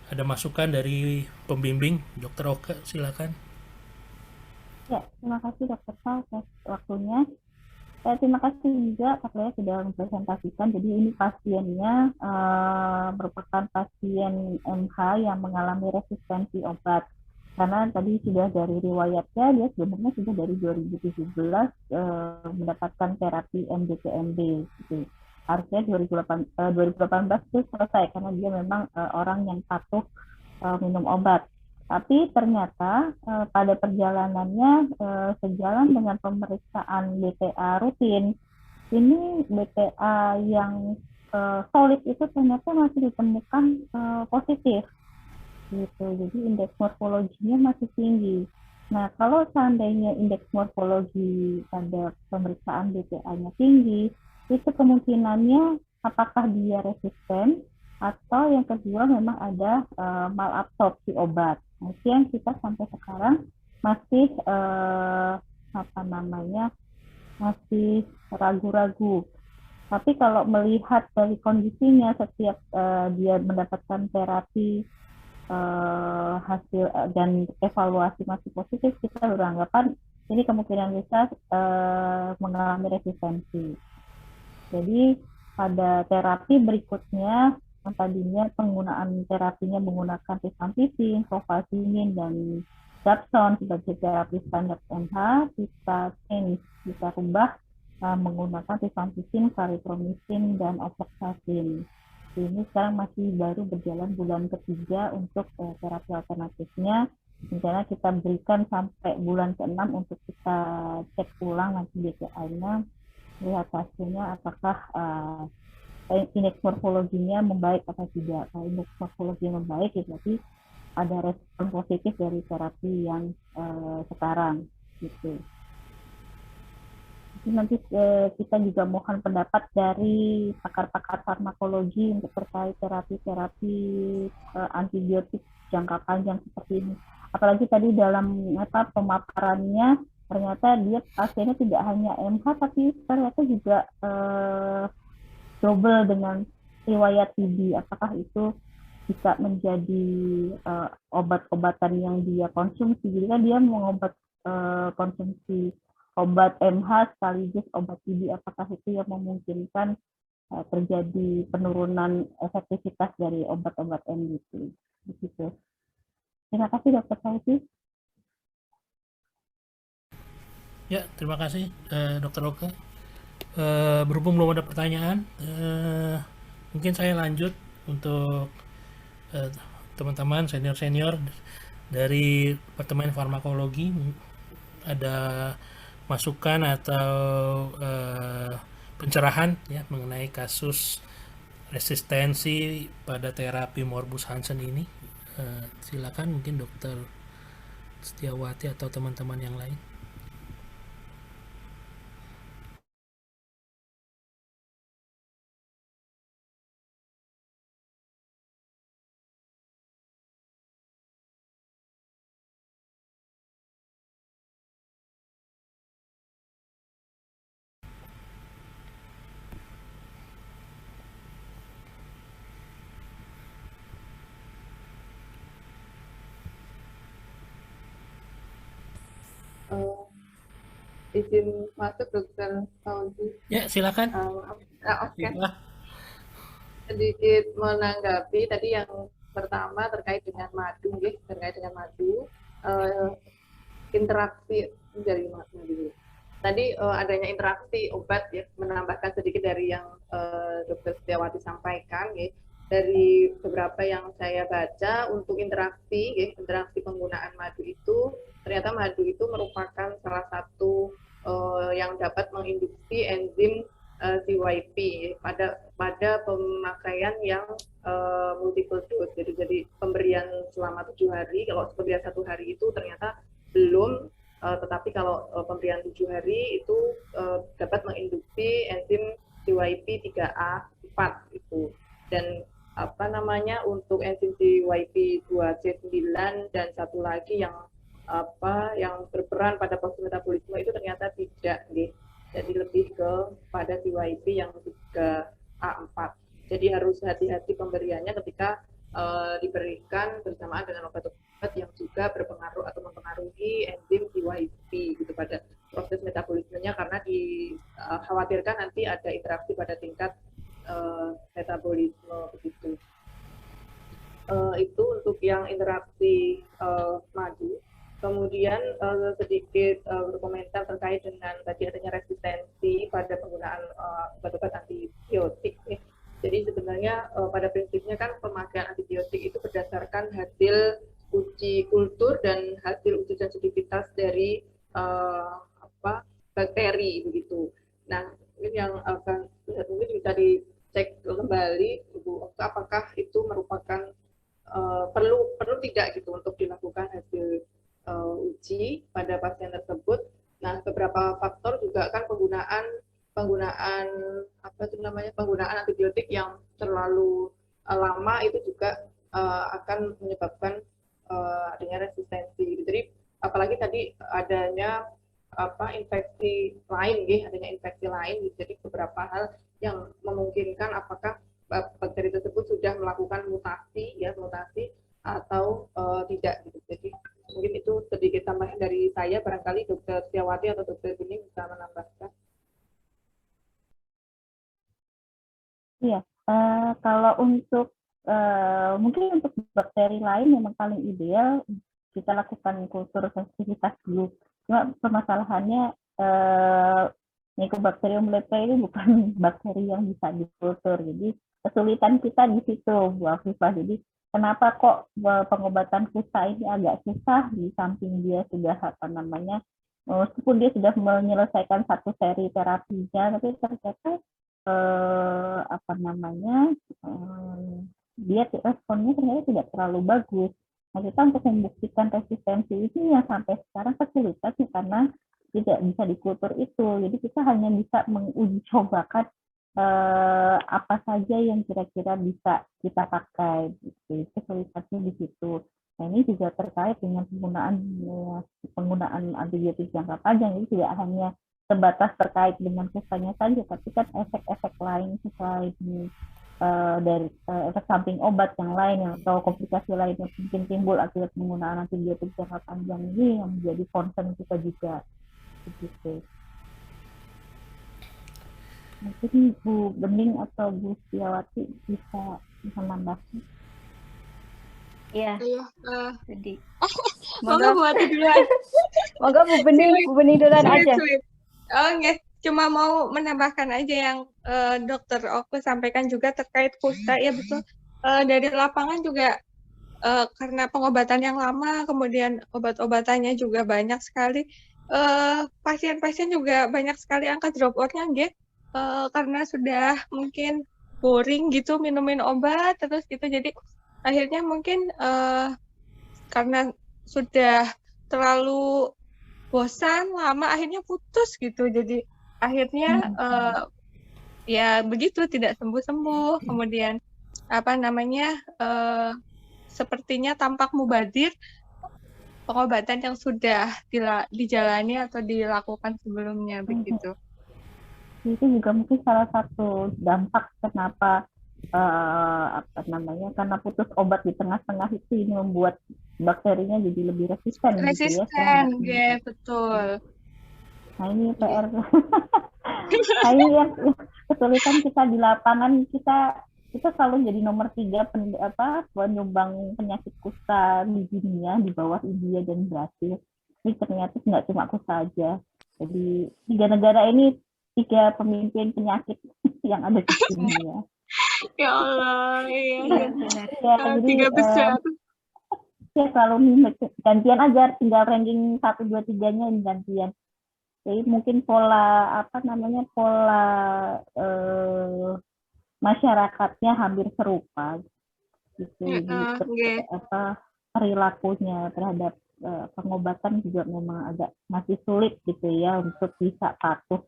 ada masukan dari pembimbing. Dr. Oka, silakan. Ya, terima kasih Dr. Fauzi atas waktunya. Terima kasih juga Pak Lea sudah mempresentasikan. Jadi ini pasiennya merupakan pasien MH yang mengalami resistensi obat. Karena tadi sudah dari riwayatnya, dia sebenarnya sudah dari 2017 mendapatkan terapi MDT-MD. Gitu. Harusnya 2018 itu selesai karena dia memang orang yang patuh minum obat. Tapi ternyata pada perjalanannya sejalan dengan pemeriksaan BPA rutin, ini BPA yang solid itu ternyata masih ditemukan positif gitu. Jadi indeks morfologinya masih tinggi. Nah, kalau seandainya indeks morfologi pada pemeriksaan BPA-nya tinggi, itu kemungkinannya apakah dia resisten atau yang kedua memang ada malabsorpsi obat. Nah, itu yang kita sampai sekarang masih masih ragu-ragu. Tapi kalau melihat dari kondisinya setiap dia mendapatkan terapi hasil dan evaluasi masih positif, kita beranggapan ini kemungkinan besar mengalami resistensi. Jadi pada terapi berikutnya yang tadinya penggunaan terapinya menggunakan rifampicin, sulfazimine, dan dapsone sebagai terapi standar MH, kita rubah menggunakan rifampicin, clarithromycin, dan ofloxacin. Ini sekarang masih baru berjalan bulan ketiga untuk terapi alternatifnya. Rencana kita berikan sampai bulan ke-6 untuk kita cek ulang nanti BPA-nya, lihat hasilnya apakah indeks morfologinya membaik atau tidak. Kalau indeks morfologinya membaik, ya berarti ada respon positif dari terapi yang sekarang gitu. Nanti kita juga mohon pendapat dari pakar-pakar farmakologi untuk terkait terapi-terapi antibiotik jangka panjang seperti ini. Apalagi tadi dalam pemaparannya ternyata dia pasiennya tidak hanya MH tapi ternyata juga double dengan riwayat TB. Apakah itu bisa menjadi obat-obatan yang dia konsumsi? Jadi kan dia mengobat konsumsi obat MH sekaligus obat TB, apakah itu yang memungkinkan terjadi penurunan efektivitas dari obat-obat MDT? Begitu. Terima kasih Dr. Fauzi. Ya, terima kasih Dr. Oka. Berhubung belum ada pertanyaan, mungkin saya lanjut untuk teman-teman senior-senior dari Departemen Farmakologi. Ada masukan atau pencerahan ya mengenai kasus resistensi pada terapi Morbus Hansen ini. Silakan mungkin Dokter Setiawati atau teman-teman yang lain. Izin masuk Dokter Fauzi. Ya, silakan. Oke. Sedikit menanggapi tadi yang pertama terkait dengan madu, interaksi dari madu. Tadi adanya interaksi obat ya, menambahkan sedikit dari yang Dokter Setiawati sampaikan ya. Dari beberapa yang saya baca untuk interaksi penggunaan madu itu, ternyata madu itu merupakan salah satu yang dapat menginduksi enzim CYP pada pemakaian yang multiple dose. Jadi pemberian selama 7 hari, kalau pemberian 1 hari itu ternyata belum, tetapi kalau pemberian 7 hari itu dapat menginduksi enzim CYP 3A4 itu. Dan untuk enzim CYP 2C9 dan satu lagi yang berperan pada proses metabolisme itu ternyata tidak nih. Jadi lebih pada CYP yang 3A4. Jadi harus hati-hati pemberiannya ketika diberikan bersamaan dengan obat-obat yang juga berpengaruh atau mempengaruhi enzim CYP gitu pada proses metabolismenya, karena dikhawatirkan nanti ada interaksi pada tingkat metabolisme begitu. Itu untuk yang interaksi madu. Kemudian sedikit berkomentar terkait dengan tadi adanya resistensi pada penggunaan obat-obat antibiotik. Jadi sebenarnya pada prinsipnya kan pemakaian antibiotik itu berdasarkan hasil uji kultur dan hasil uji sensitivitas dari bakteri begitu. Nah, mungkin yang akan mungkin bisa dicek kembali Ibu Okta, apakah itu merupakan perlu tidak gitu untuk dilakukan hasil uji pada pasien tersebut. Nah, beberapa faktor juga kan penggunaan penggunaan antibiotik yang terlalu lama itu juga akan menyebabkan adanya resistensi. Jadi apalagi tadi adanya infeksi lain, adanya infeksi lain. Jadi beberapa hal yang memungkinkan apakah bakteri tersebut sudah melakukan mutasi atau tidak gitu. Jadi mungkin itu sedikit tambahan dari saya, barangkali Dokter Setiawati atau Dokter Bening bisa menambahkan. Iya, kalau untuk mungkin untuk bakteri lain memang paling ideal kita lakukan kultur sensitivitas dulu. Cuma permasalahannya Mycobacterium leprae itu bukan bakteri yang bisa dikultur. Jadi kesulitan kita di situ, Bu Afifah. Jadi kenapa kok pengobatan kusta ini agak susah di samping dia sudah meskipun dia sudah menyelesaikan satu seri terapinya, tapi ternyata dia responnya ternyata tidak terlalu bagus. Nah, kita untuk membuktikan resistensi ini yang sampai sekarang kesulitan karena tidak bisa dikultur itu. Jadi kita hanya bisa menguji cobakan apa saja yang kira-kira bisa kita pakai. Gitu. Kesulitannya di situ. Nah, ini juga terkait dengan penggunaan antibiotik jangka panjang. Jadi tidak hanya sebatas terkait dengan kustanya saja, tapi kan efek-efek lain selain dari efek samping obat yang lain atau komplikasi lain yang mungkin timbul akibat penggunaan antibiotik jangka panjang ini yang menjadi concern kita juga. Begitu. Mungkin Bu Bening atau Bu Setiawati bisa menambahkan. Iya. Jadi. Moga buat duluan. Moga Bu Bening duluan aja. Oh, enggak. Cuma mau menambahkan aja yang Dokter Oku sampaikan juga terkait kusta, ya betul. Dari lapangan juga karena pengobatan yang lama, kemudian obat-obatannya juga banyak sekali. Pasien-pasien juga banyak sekali angka drop out-nya, karena sudah mungkin boring gitu minumin obat terus gitu. Jadi akhirnya mungkin karena sudah terlalu bosan lama akhirnya putus gitu. Jadi akhirnya ya begitu tidak sembuh-sembuh. Kemudian sepertinya tampak mubadir pengobatan yang sudah dijalani atau dilakukan sebelumnya begitu. Itu juga mungkin salah satu dampak kenapa karena putus obat di tengah-tengah itu ini membuat bakterinya jadi lebih resisten. Resisten, gitu ya, betul. Nah ini PR. Nah ini yang kesulitan kita di lapangan, kita selalu jadi nomor 3 penyumbang penyakit kusta di dunia di bawah India dan Brasil. Ini ternyata nggak cuma kusta aja. Jadi 3 negara ini 3 pemimpin penyakit yang ada di dunia. Ya Allah, iya. Ya, jadi 3 besar. Ya selalu gantian aja, tinggal ranking 1, 2, 3-nya ini gantian. Jadi mungkin pola masyarakatnya hampir serupa gitu. Perilakunya terhadap pengobatan juga memang agak masih sulit gitu ya untuk bisa patuh.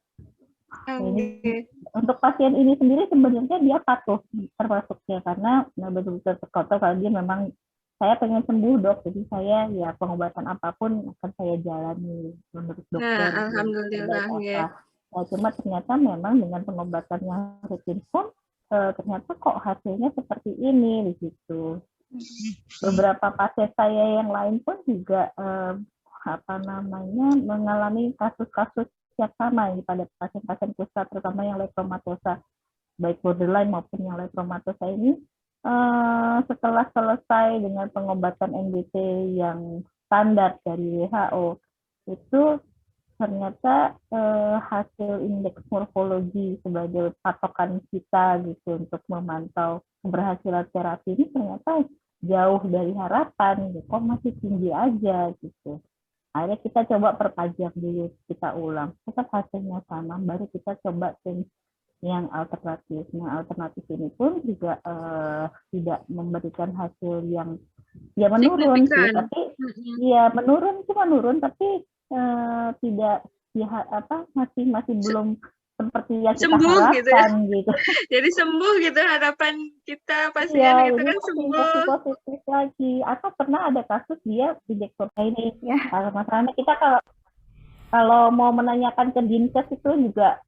Ini untuk pasien ini sendiri sebenarnya dia patuh termasuknya karena betul-betul terkotor kalau dia memang saya pengen sembuh dok, jadi saya ya pengobatan apapun akan saya jalani menurut dokter. Nah, alhamdulillah ya. Nah, cuma ternyata memang dengan pengobatan yang rutin pun ternyata kok hasilnya seperti ini di situ. Beberapa pasien saya yang lain pun juga mengalami kasus-kasus yang sama pada pasien-pasien kusta, terutama yang lepromatosa, baik borderline maupun yang lepromatosa ini. Setelah selesai dengan pengobatan NBT yang standar dari WHO, itu ternyata hasil indeks morfologi sebagai patokan kita gitu untuk memantau keberhasilan terapi ini ternyata jauh dari harapan, kok masih tinggi aja gitu. Akhirnya kita coba perpanjang dulu, kita ulang, tetap hasilnya sama, baru kita coba change yang alternatif. Nah, alternatif ini pun juga tidak memberikan hasil yang ya menurun sih, Signifikan. tapi ya menurun tapi tidak ya masih belum seperti yang kita Sembuh gitu ya. harapkan gitu. Jadi sembuh gitu harapan kita pasien Iya, itu jadi kan masih sembuh. positif lagi. Atau pernah ada kasus dia direktur ini. Ya. Kalau masalahnya kita kalau mau menanyakan ke Dinkes itu juga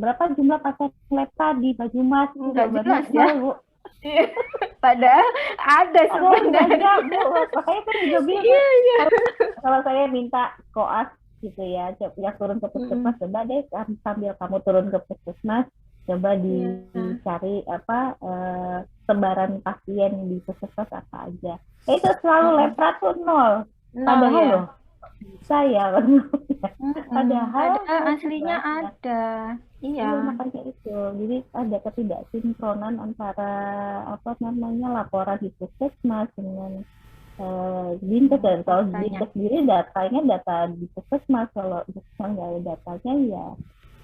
berapa jumlah pasien lepra di Banyumas? Nggak Jawabannya jelas ya. nol, Bu. Iya. Padahal ada sebenarnya. Bu. Makanya saya juga bilang, Iya. kalau saya minta koas gitu ya, turun ke puskesmas, coba deh sambil kamu turun ke puskesmas, coba dicari sebaran pasien di puskesmas apa aja. Itu selalu lepra tuh nol. Padahal loh, bisa ya. Padahal aslinya ada. Iya. Makanya itu. Jadi ada ketidaksinkronan antara laporan di puskesmas dengan Dinkes. Dan kalau Dinkes sendiri datanya data di puskesmas, kalau puskesmas nggak ada datanya ya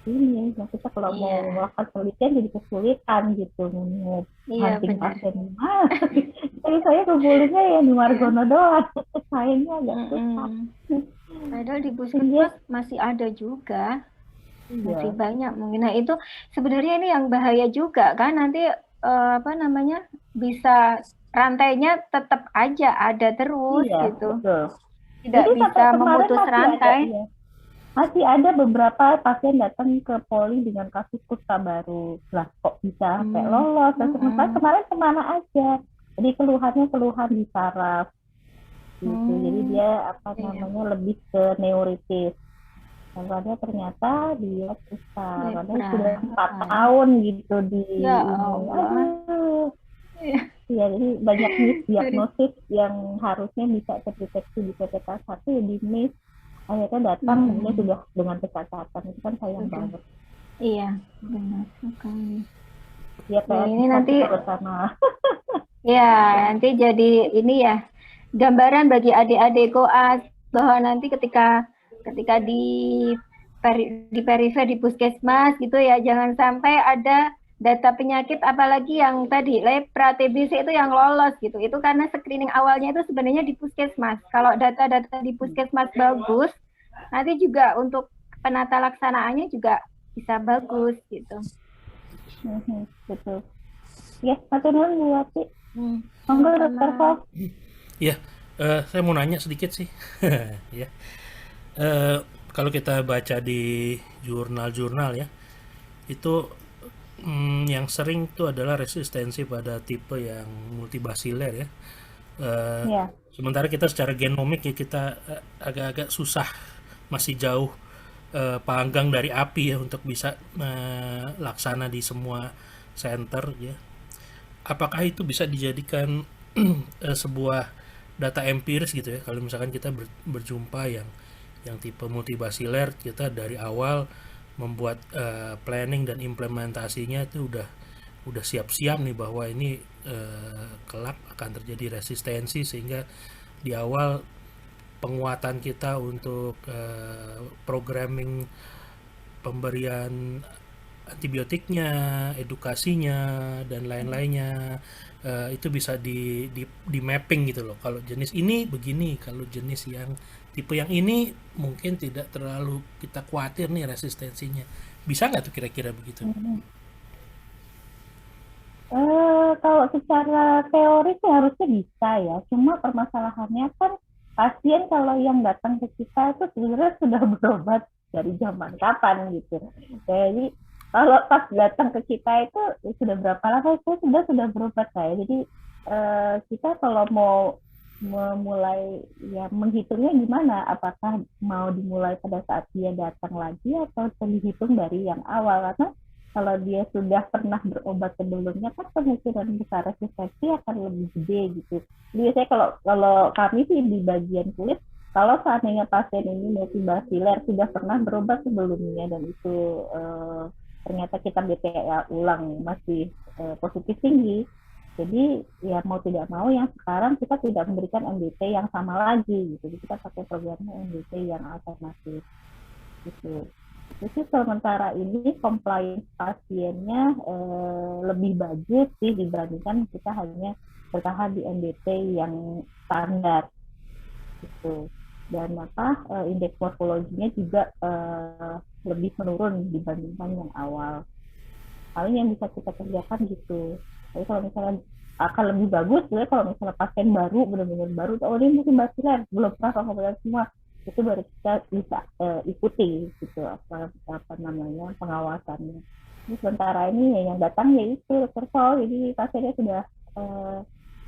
ini. Nah, kita kalau mau melakukan penelitian jadi kesulitan gitu, mau hunting pasien gimana. Jadi saya kebulnya ya di Margono doang. Sayangnya agak susah. Padahal di puskesmas masih ada juga. Masih banyak mungkin. Nah, itu sebenarnya ini yang bahaya juga kan, nanti bisa rantainya tetap aja ada terus gitu. Betul. Tidak jadi bisa memutus rantai. Masih ada beberapa pasien datang ke poli dengan kasus kusta baru. Lah kok bisa sampai lolos? Kemarin kemana aja? Jadi keluhan di saraf. Gitu. Jadi dia lebih ke neuritis. Karena ternyata dia kusta. Karena sudah 4 tahun gitu di ya, jadi banyak misdiagnosis yang harusnya bisa terdeteksi di PPK 1 ya di miss. Akhirnya datang ini sudah dengan kecacatan, itu kan sayang banget. Iya, benar sekali. Ya, ini nanti bersama. Ya, nanti jadi ini ya gambaran bagi adik-adik koas bahwa nanti ketika di perifer di puskesmas gitu ya, jangan sampai ada data penyakit apalagi yang tadi lepra, TBC itu yang lolos gitu. Itu karena screening awalnya itu sebenarnya di puskesmas. Kalau data-data di puskesmas bagus, nanti juga untuk penata laksanaannya juga bisa bagus gitu. Betul. Ya, satu nuhun Bu Wati. Monggo Dr. Fau. Ya, saya mau nanya sedikit sih. Ya. Kalau kita baca di jurnal-jurnal ya, itu yang sering itu adalah resistensi pada tipe yang multibasiler ya. Sementara kita secara genomik ya kita agak-agak susah, masih jauh panggang dari api ya untuk bisa laksana di semua center ya. Apakah itu bisa dijadikan sebuah data empiris gitu ya, kalau misalkan kita berjumpa yang tipe multibasiler, kita dari awal membuat planning dan implementasinya itu udah siap-siap nih bahwa ini kelak akan terjadi resistensi, sehingga di awal penguatan kita untuk programming pemberian antibiotiknya, edukasinya dan lain-lainnya itu bisa di mapping gitu loh. Kalau jenis ini begini, kalau jenis yang tipe yang ini mungkin tidak terlalu kita khawatir nih resistensinya. Bisa nggak tuh kira-kira begitu? Kalau secara teori sih harusnya bisa ya. Cuma permasalahannya kan pasien kalau yang datang ke kita itu sebenarnya sudah berobat dari zaman kapan gitu. Jadi kalau pas datang ke kita itu sudah berapa lama itu sudah berobat saya. Jadi kita kalau mau memulai ya menghitungnya gimana? Apakah mau dimulai pada saat dia datang lagi atau dihitung dari yang awal? Karena kalau dia sudah pernah berobat sebelumnya kan kemungkinan besar resistensi akan lebih gede gitu. Jadi biasanya kalau kami sih di bagian kulit, kalau seandainya pasien ini multibasiler sudah pernah berobat sebelumnya dan itu ternyata kita BPA ulang masih positif tinggi, Jadi ya mau tidak mau yang sekarang kita tidak memberikan MDT yang sama lagi gitu. Jadi kita pakai programnya MDT yang alternatif gitu. Jadi sementara ini compliance pasiennya lebih bagus sih dibandingkan kita hanya bertahan di MDT yang standar gitu. Dan indeks morfologinya juga lebih menurun dibandingkan yang awal. Paling yang bisa kita kerjakan gitu. Tapi kalau misalnya akan lebih bagus, sebenarnya kalau misalnya pasien baru, benar-benar baru, oh ini mungkin basilar, belum pernah pengobatan semua, itu baru kita bisa ikuti gitu apa namanya pengawasannya. Jadi sementara ini yang datang yaitu Dr. Paul, jadi pasiennya sudah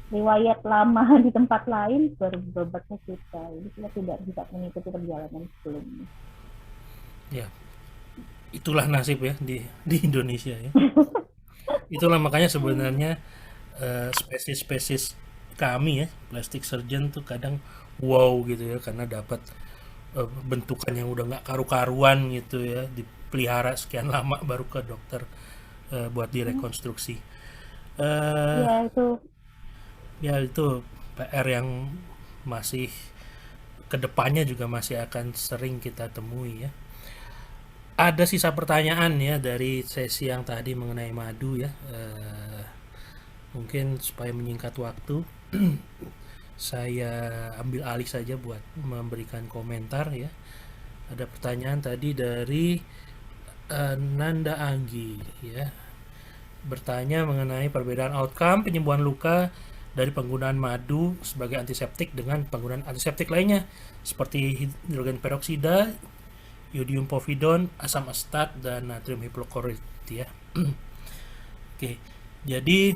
riwayat lama di tempat lain baru berobat ke kita, jadi kita tidak bisa mengikuti perjalanan sebelumnya. Ya, itulah nasib ya di Indonesia ya. Itulah makanya sebenarnya spesies kami ya, plastic surgeon tuh kadang wow gitu ya, karena dapat bentukan yang udah nggak karu-karuan gitu ya, dipelihara sekian lama baru ke dokter buat direkonstruksi. Ya itu PR yang masih kedepannya juga masih akan sering kita temui ya. Ada sisa pertanyaan ya dari sesi yang tadi mengenai madu ya. Mungkin supaya menyingkat waktu, saya ambil alih saja buat memberikan komentar ya. Ada pertanyaan tadi dari Nanda Anggi ya. Bertanya mengenai perbedaan outcome penyembuhan luka dari penggunaan madu sebagai antiseptik dengan penggunaan antiseptik lainnya seperti hidrogen peroksida, iodium povidone, asam asetat, dan natrium hipoklorit ya. Oke, jadi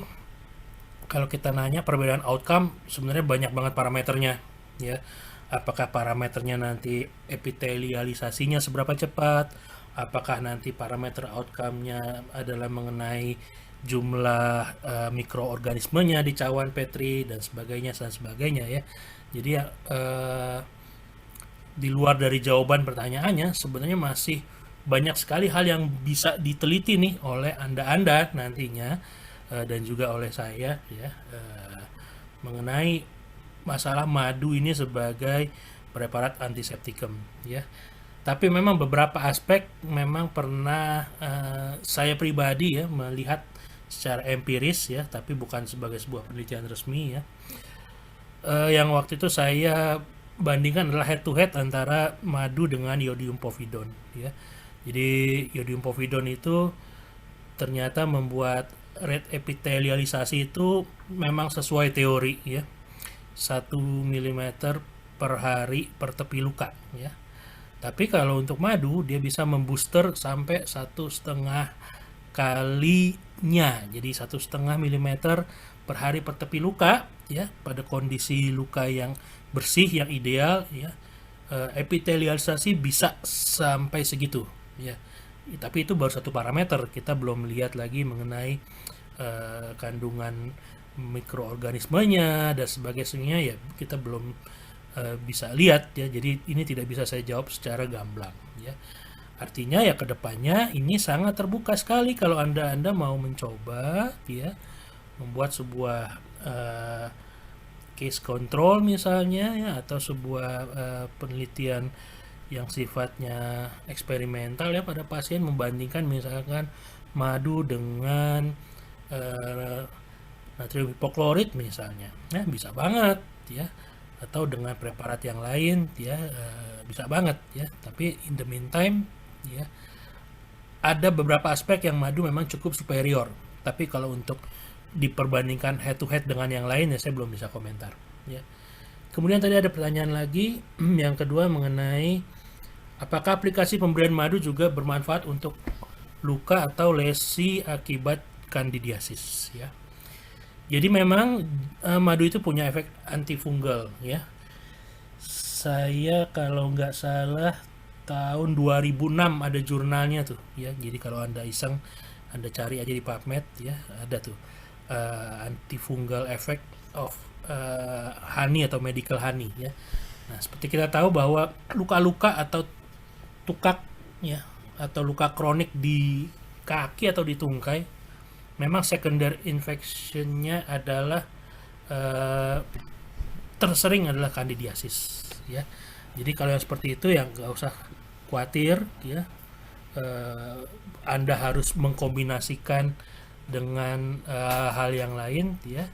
kalau kita nanya perbedaan outcome, sebenarnya banyak banget parameternya ya. Apakah parameternya nanti epitelialisasinya seberapa cepat, apakah nanti parameter outcome-nya adalah mengenai jumlah mikroorganismenya di cawan Petri dan sebagainya ya. Jadi di luar dari jawaban pertanyaannya sebenarnya masih banyak sekali hal yang bisa diteliti nih oleh Anda nantinya dan juga oleh saya ya mengenai masalah madu ini sebagai preparat antiseptikum ya. Tapi memang beberapa aspek memang pernah saya pribadi ya melihat secara empiris ya, tapi bukan sebagai sebuah penelitian resmi ya. Yang waktu itu saya bandingkan adalah head to head antara madu dengan iodium povidone ya. Jadi iodium povidone itu ternyata membuat rate epitelialisasi itu memang sesuai teori ya. 1 mm per hari per tepi luka ya. Tapi kalau untuk madu dia bisa membooster sampai 1,5 kalinya, jadi 1,5 mm per hari per tepi luka ya, pada kondisi luka yang bersih yang ideal ya. Epitelialisasi bisa sampai segitu ya. Tapi itu baru satu parameter, kita belum melihat lagi mengenai kandungan mikroorganismenya dan sebagainya ya, kita belum bisa lihat ya. Jadi ini tidak bisa saya jawab secara gamblang ya. Artinya ya kedepannya ini sangat terbuka sekali kalau anda mau mencoba ya membuat sebuah case control misalnya ya, atau sebuah penelitian yang sifatnya eksperimental ya pada pasien, membandingkan misalkan madu dengan natrium hipoklorit misalnya, nah bisa banget ya, atau dengan preparat yang lain ya bisa banget ya. Tapi in the meantime ya ada beberapa aspek yang madu memang cukup superior, tapi kalau untuk diperbandingkan head to head dengan yang lain ya saya belum bisa komentar ya. Kemudian tadi ada pertanyaan lagi yang kedua mengenai apakah aplikasi pemberian madu juga bermanfaat untuk luka atau lesi akibat kandidiasis ya. Jadi memang madu itu punya efek antifungal ya. Saya kalau nggak salah tahun 2006 ada jurnalnya tuh ya. Jadi kalau anda iseng, anda cari aja di PubMed ya, ada tuh antifungal effect of honey atau medical honey ya. Nah, seperti kita tahu bahwa luka-luka atau tukak ya, atau luka kronik di kaki atau di tungkai memang secondary infection-nya adalah tersering adalah candidiasis ya. Jadi kalau yang seperti itu yang nggak usah khawatir ya. Anda harus mengkombinasikan dengan hal yang lain ya.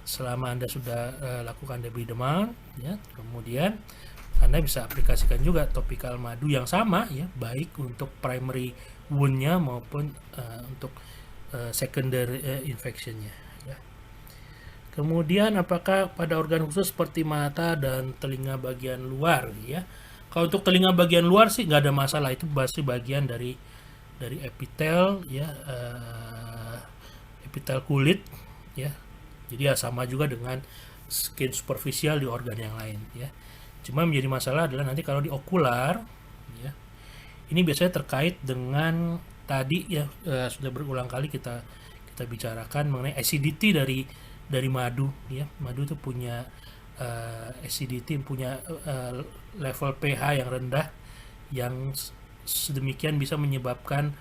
Selama Anda sudah lakukan debris demand ya, kemudian Anda bisa aplikasikan juga topikal madu yang sama ya, baik untuk primary wound-nya maupun untuk secondary infection-nya ya. Kemudian apakah pada organ khusus seperti mata dan telinga bagian luar ya? Kalau untuk telinga bagian luar sih nggak ada masalah, itu pasti bagian dari epitel ya, epitel kulit ya. Jadi ya sama juga dengan skin superficial di organ yang lain ya. Cuma menjadi masalah adalah nanti kalau di okular ya. Ini biasanya terkait dengan tadi ya, sudah berulang kali kita bicarakan mengenai acidity dari madu ya. Madu itu punya acidity, punya level pH yang rendah yang sedemikian bisa menyebabkan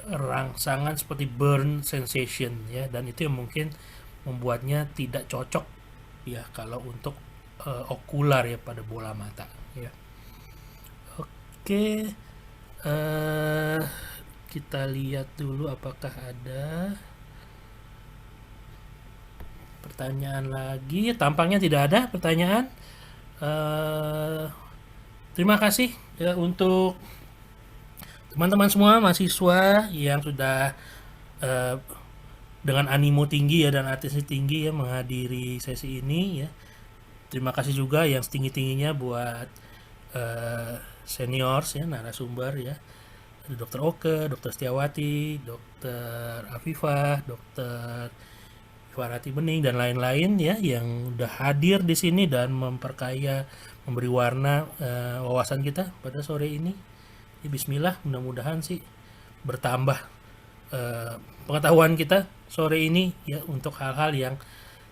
rangsangan seperti burn sensation ya, dan itu yang mungkin membuatnya tidak cocok ya kalau untuk okular ya pada bola mata ya. Oke, kita lihat dulu apakah ada pertanyaan lagi. Tampaknya tidak ada pertanyaan. Terima kasih ya untuk teman-teman semua mahasiswa yang sudah dengan animo tinggi ya dan atensi tinggi ya menghadiri sesi ini ya. Terima kasih juga yang setinggi-tingginya buat seniors ya, narasumber ya, Dr. Oke, Dr. Setiawati, Dr. Afifah, Dr. Farati Bening dan lain-lain ya yang udah hadir di sini dan memperkaya, memberi warna wawasan kita pada sore ini. Ya, bismillah, mudah-mudahan sih bertambah pengetahuan kita sore ini ya untuk hal-hal yang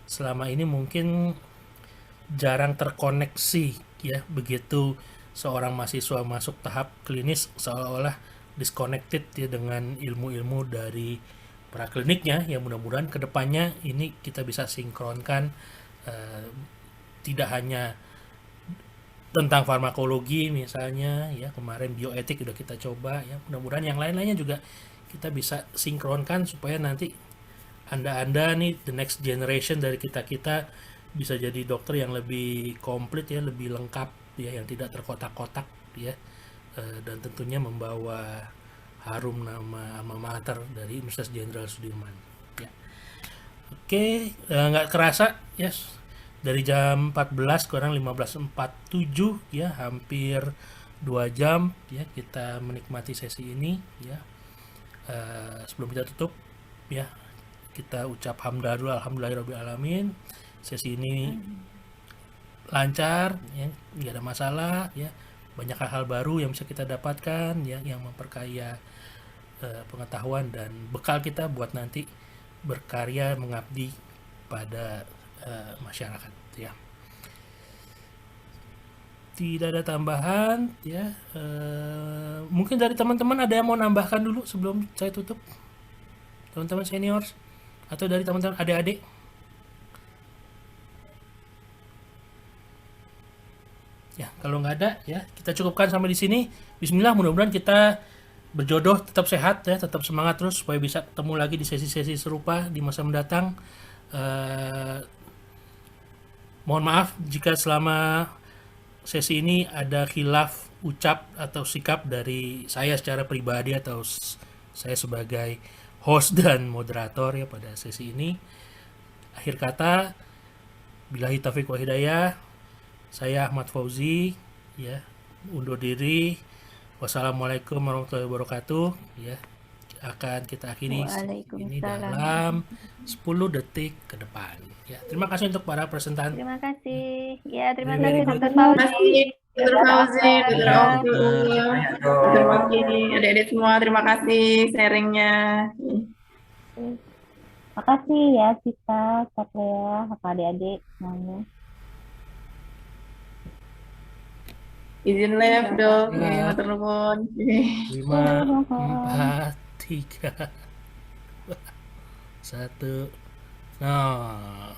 selama ini mungkin jarang terkoneksi ya. Begitu seorang mahasiswa masuk tahap klinis seolah-olah disconnected ya dengan ilmu-ilmu dari prakliniknya. Ya mudah-mudahan kedepannya ini kita bisa sinkronkan, tidak hanya tentang farmakologi misalnya ya, kemarin bioetik udah kita coba ya, mudah-mudahan yang lain-lainnya juga kita bisa sinkronkan supaya nanti anda nih the next generation dari kita bisa jadi dokter yang lebih komplit ya, lebih lengkap ya, yang tidak terkotak-kotak ya, dan tentunya membawa harum nama alma mater dari Universitas Jenderal Sudirman ya. Oke, nggak kerasa ya, dari jam 14 kurang 15.47 ya, hampir 2 jam ya kita menikmati sesi ini ya. Sebelum kita tutup ya, kita ucap hamdalillah, alhamdulillahirabbil alamin. Sesi ini lancar ya, nggak ada masalah ya, banyak hal-hal baru yang bisa kita dapatkan ya, yang memperkaya pengetahuan dan bekal kita buat nanti berkarya mengabdi pada masyarakat ya. Tidak ada tambahan ya. Mungkin dari teman-teman ada yang mau nambahkan dulu sebelum saya tutup, teman-teman seniors atau dari teman-teman adik-adik. Ya kalau nggak ada ya kita cukupkan sampai di sini. Bismillah, mudah-mudahan kita berjodoh, tetap sehat ya, tetap semangat terus supaya bisa ketemu lagi di sesi-sesi serupa di masa mendatang. Mohon maaf jika selama sesi ini ada khilaf ucap atau sikap dari saya secara pribadi atau saya sebagai host dan moderator ya pada sesi ini. Akhir kata, billahi taufiq wa hidayah, saya Ahmad Fauzi ya undur diri. Wassalamualaikum warahmatullahi wabarakatuh ya. Akan kita akhiri ini dalam 10 detik ke depan ya. Terima kasih untuk para presentan. Terima kasih. Ya, terima Very kasih good. Dr. Fauzi. Dr. Fauzi, Dr. Oku, Dr. Maki, adik-adik semua, terima kasih sharingnya. Makasih ya kita, Satria, adik-adik semuanya. Izin live dok, matur nuwun. 5, 4, 3 Satu. Nah,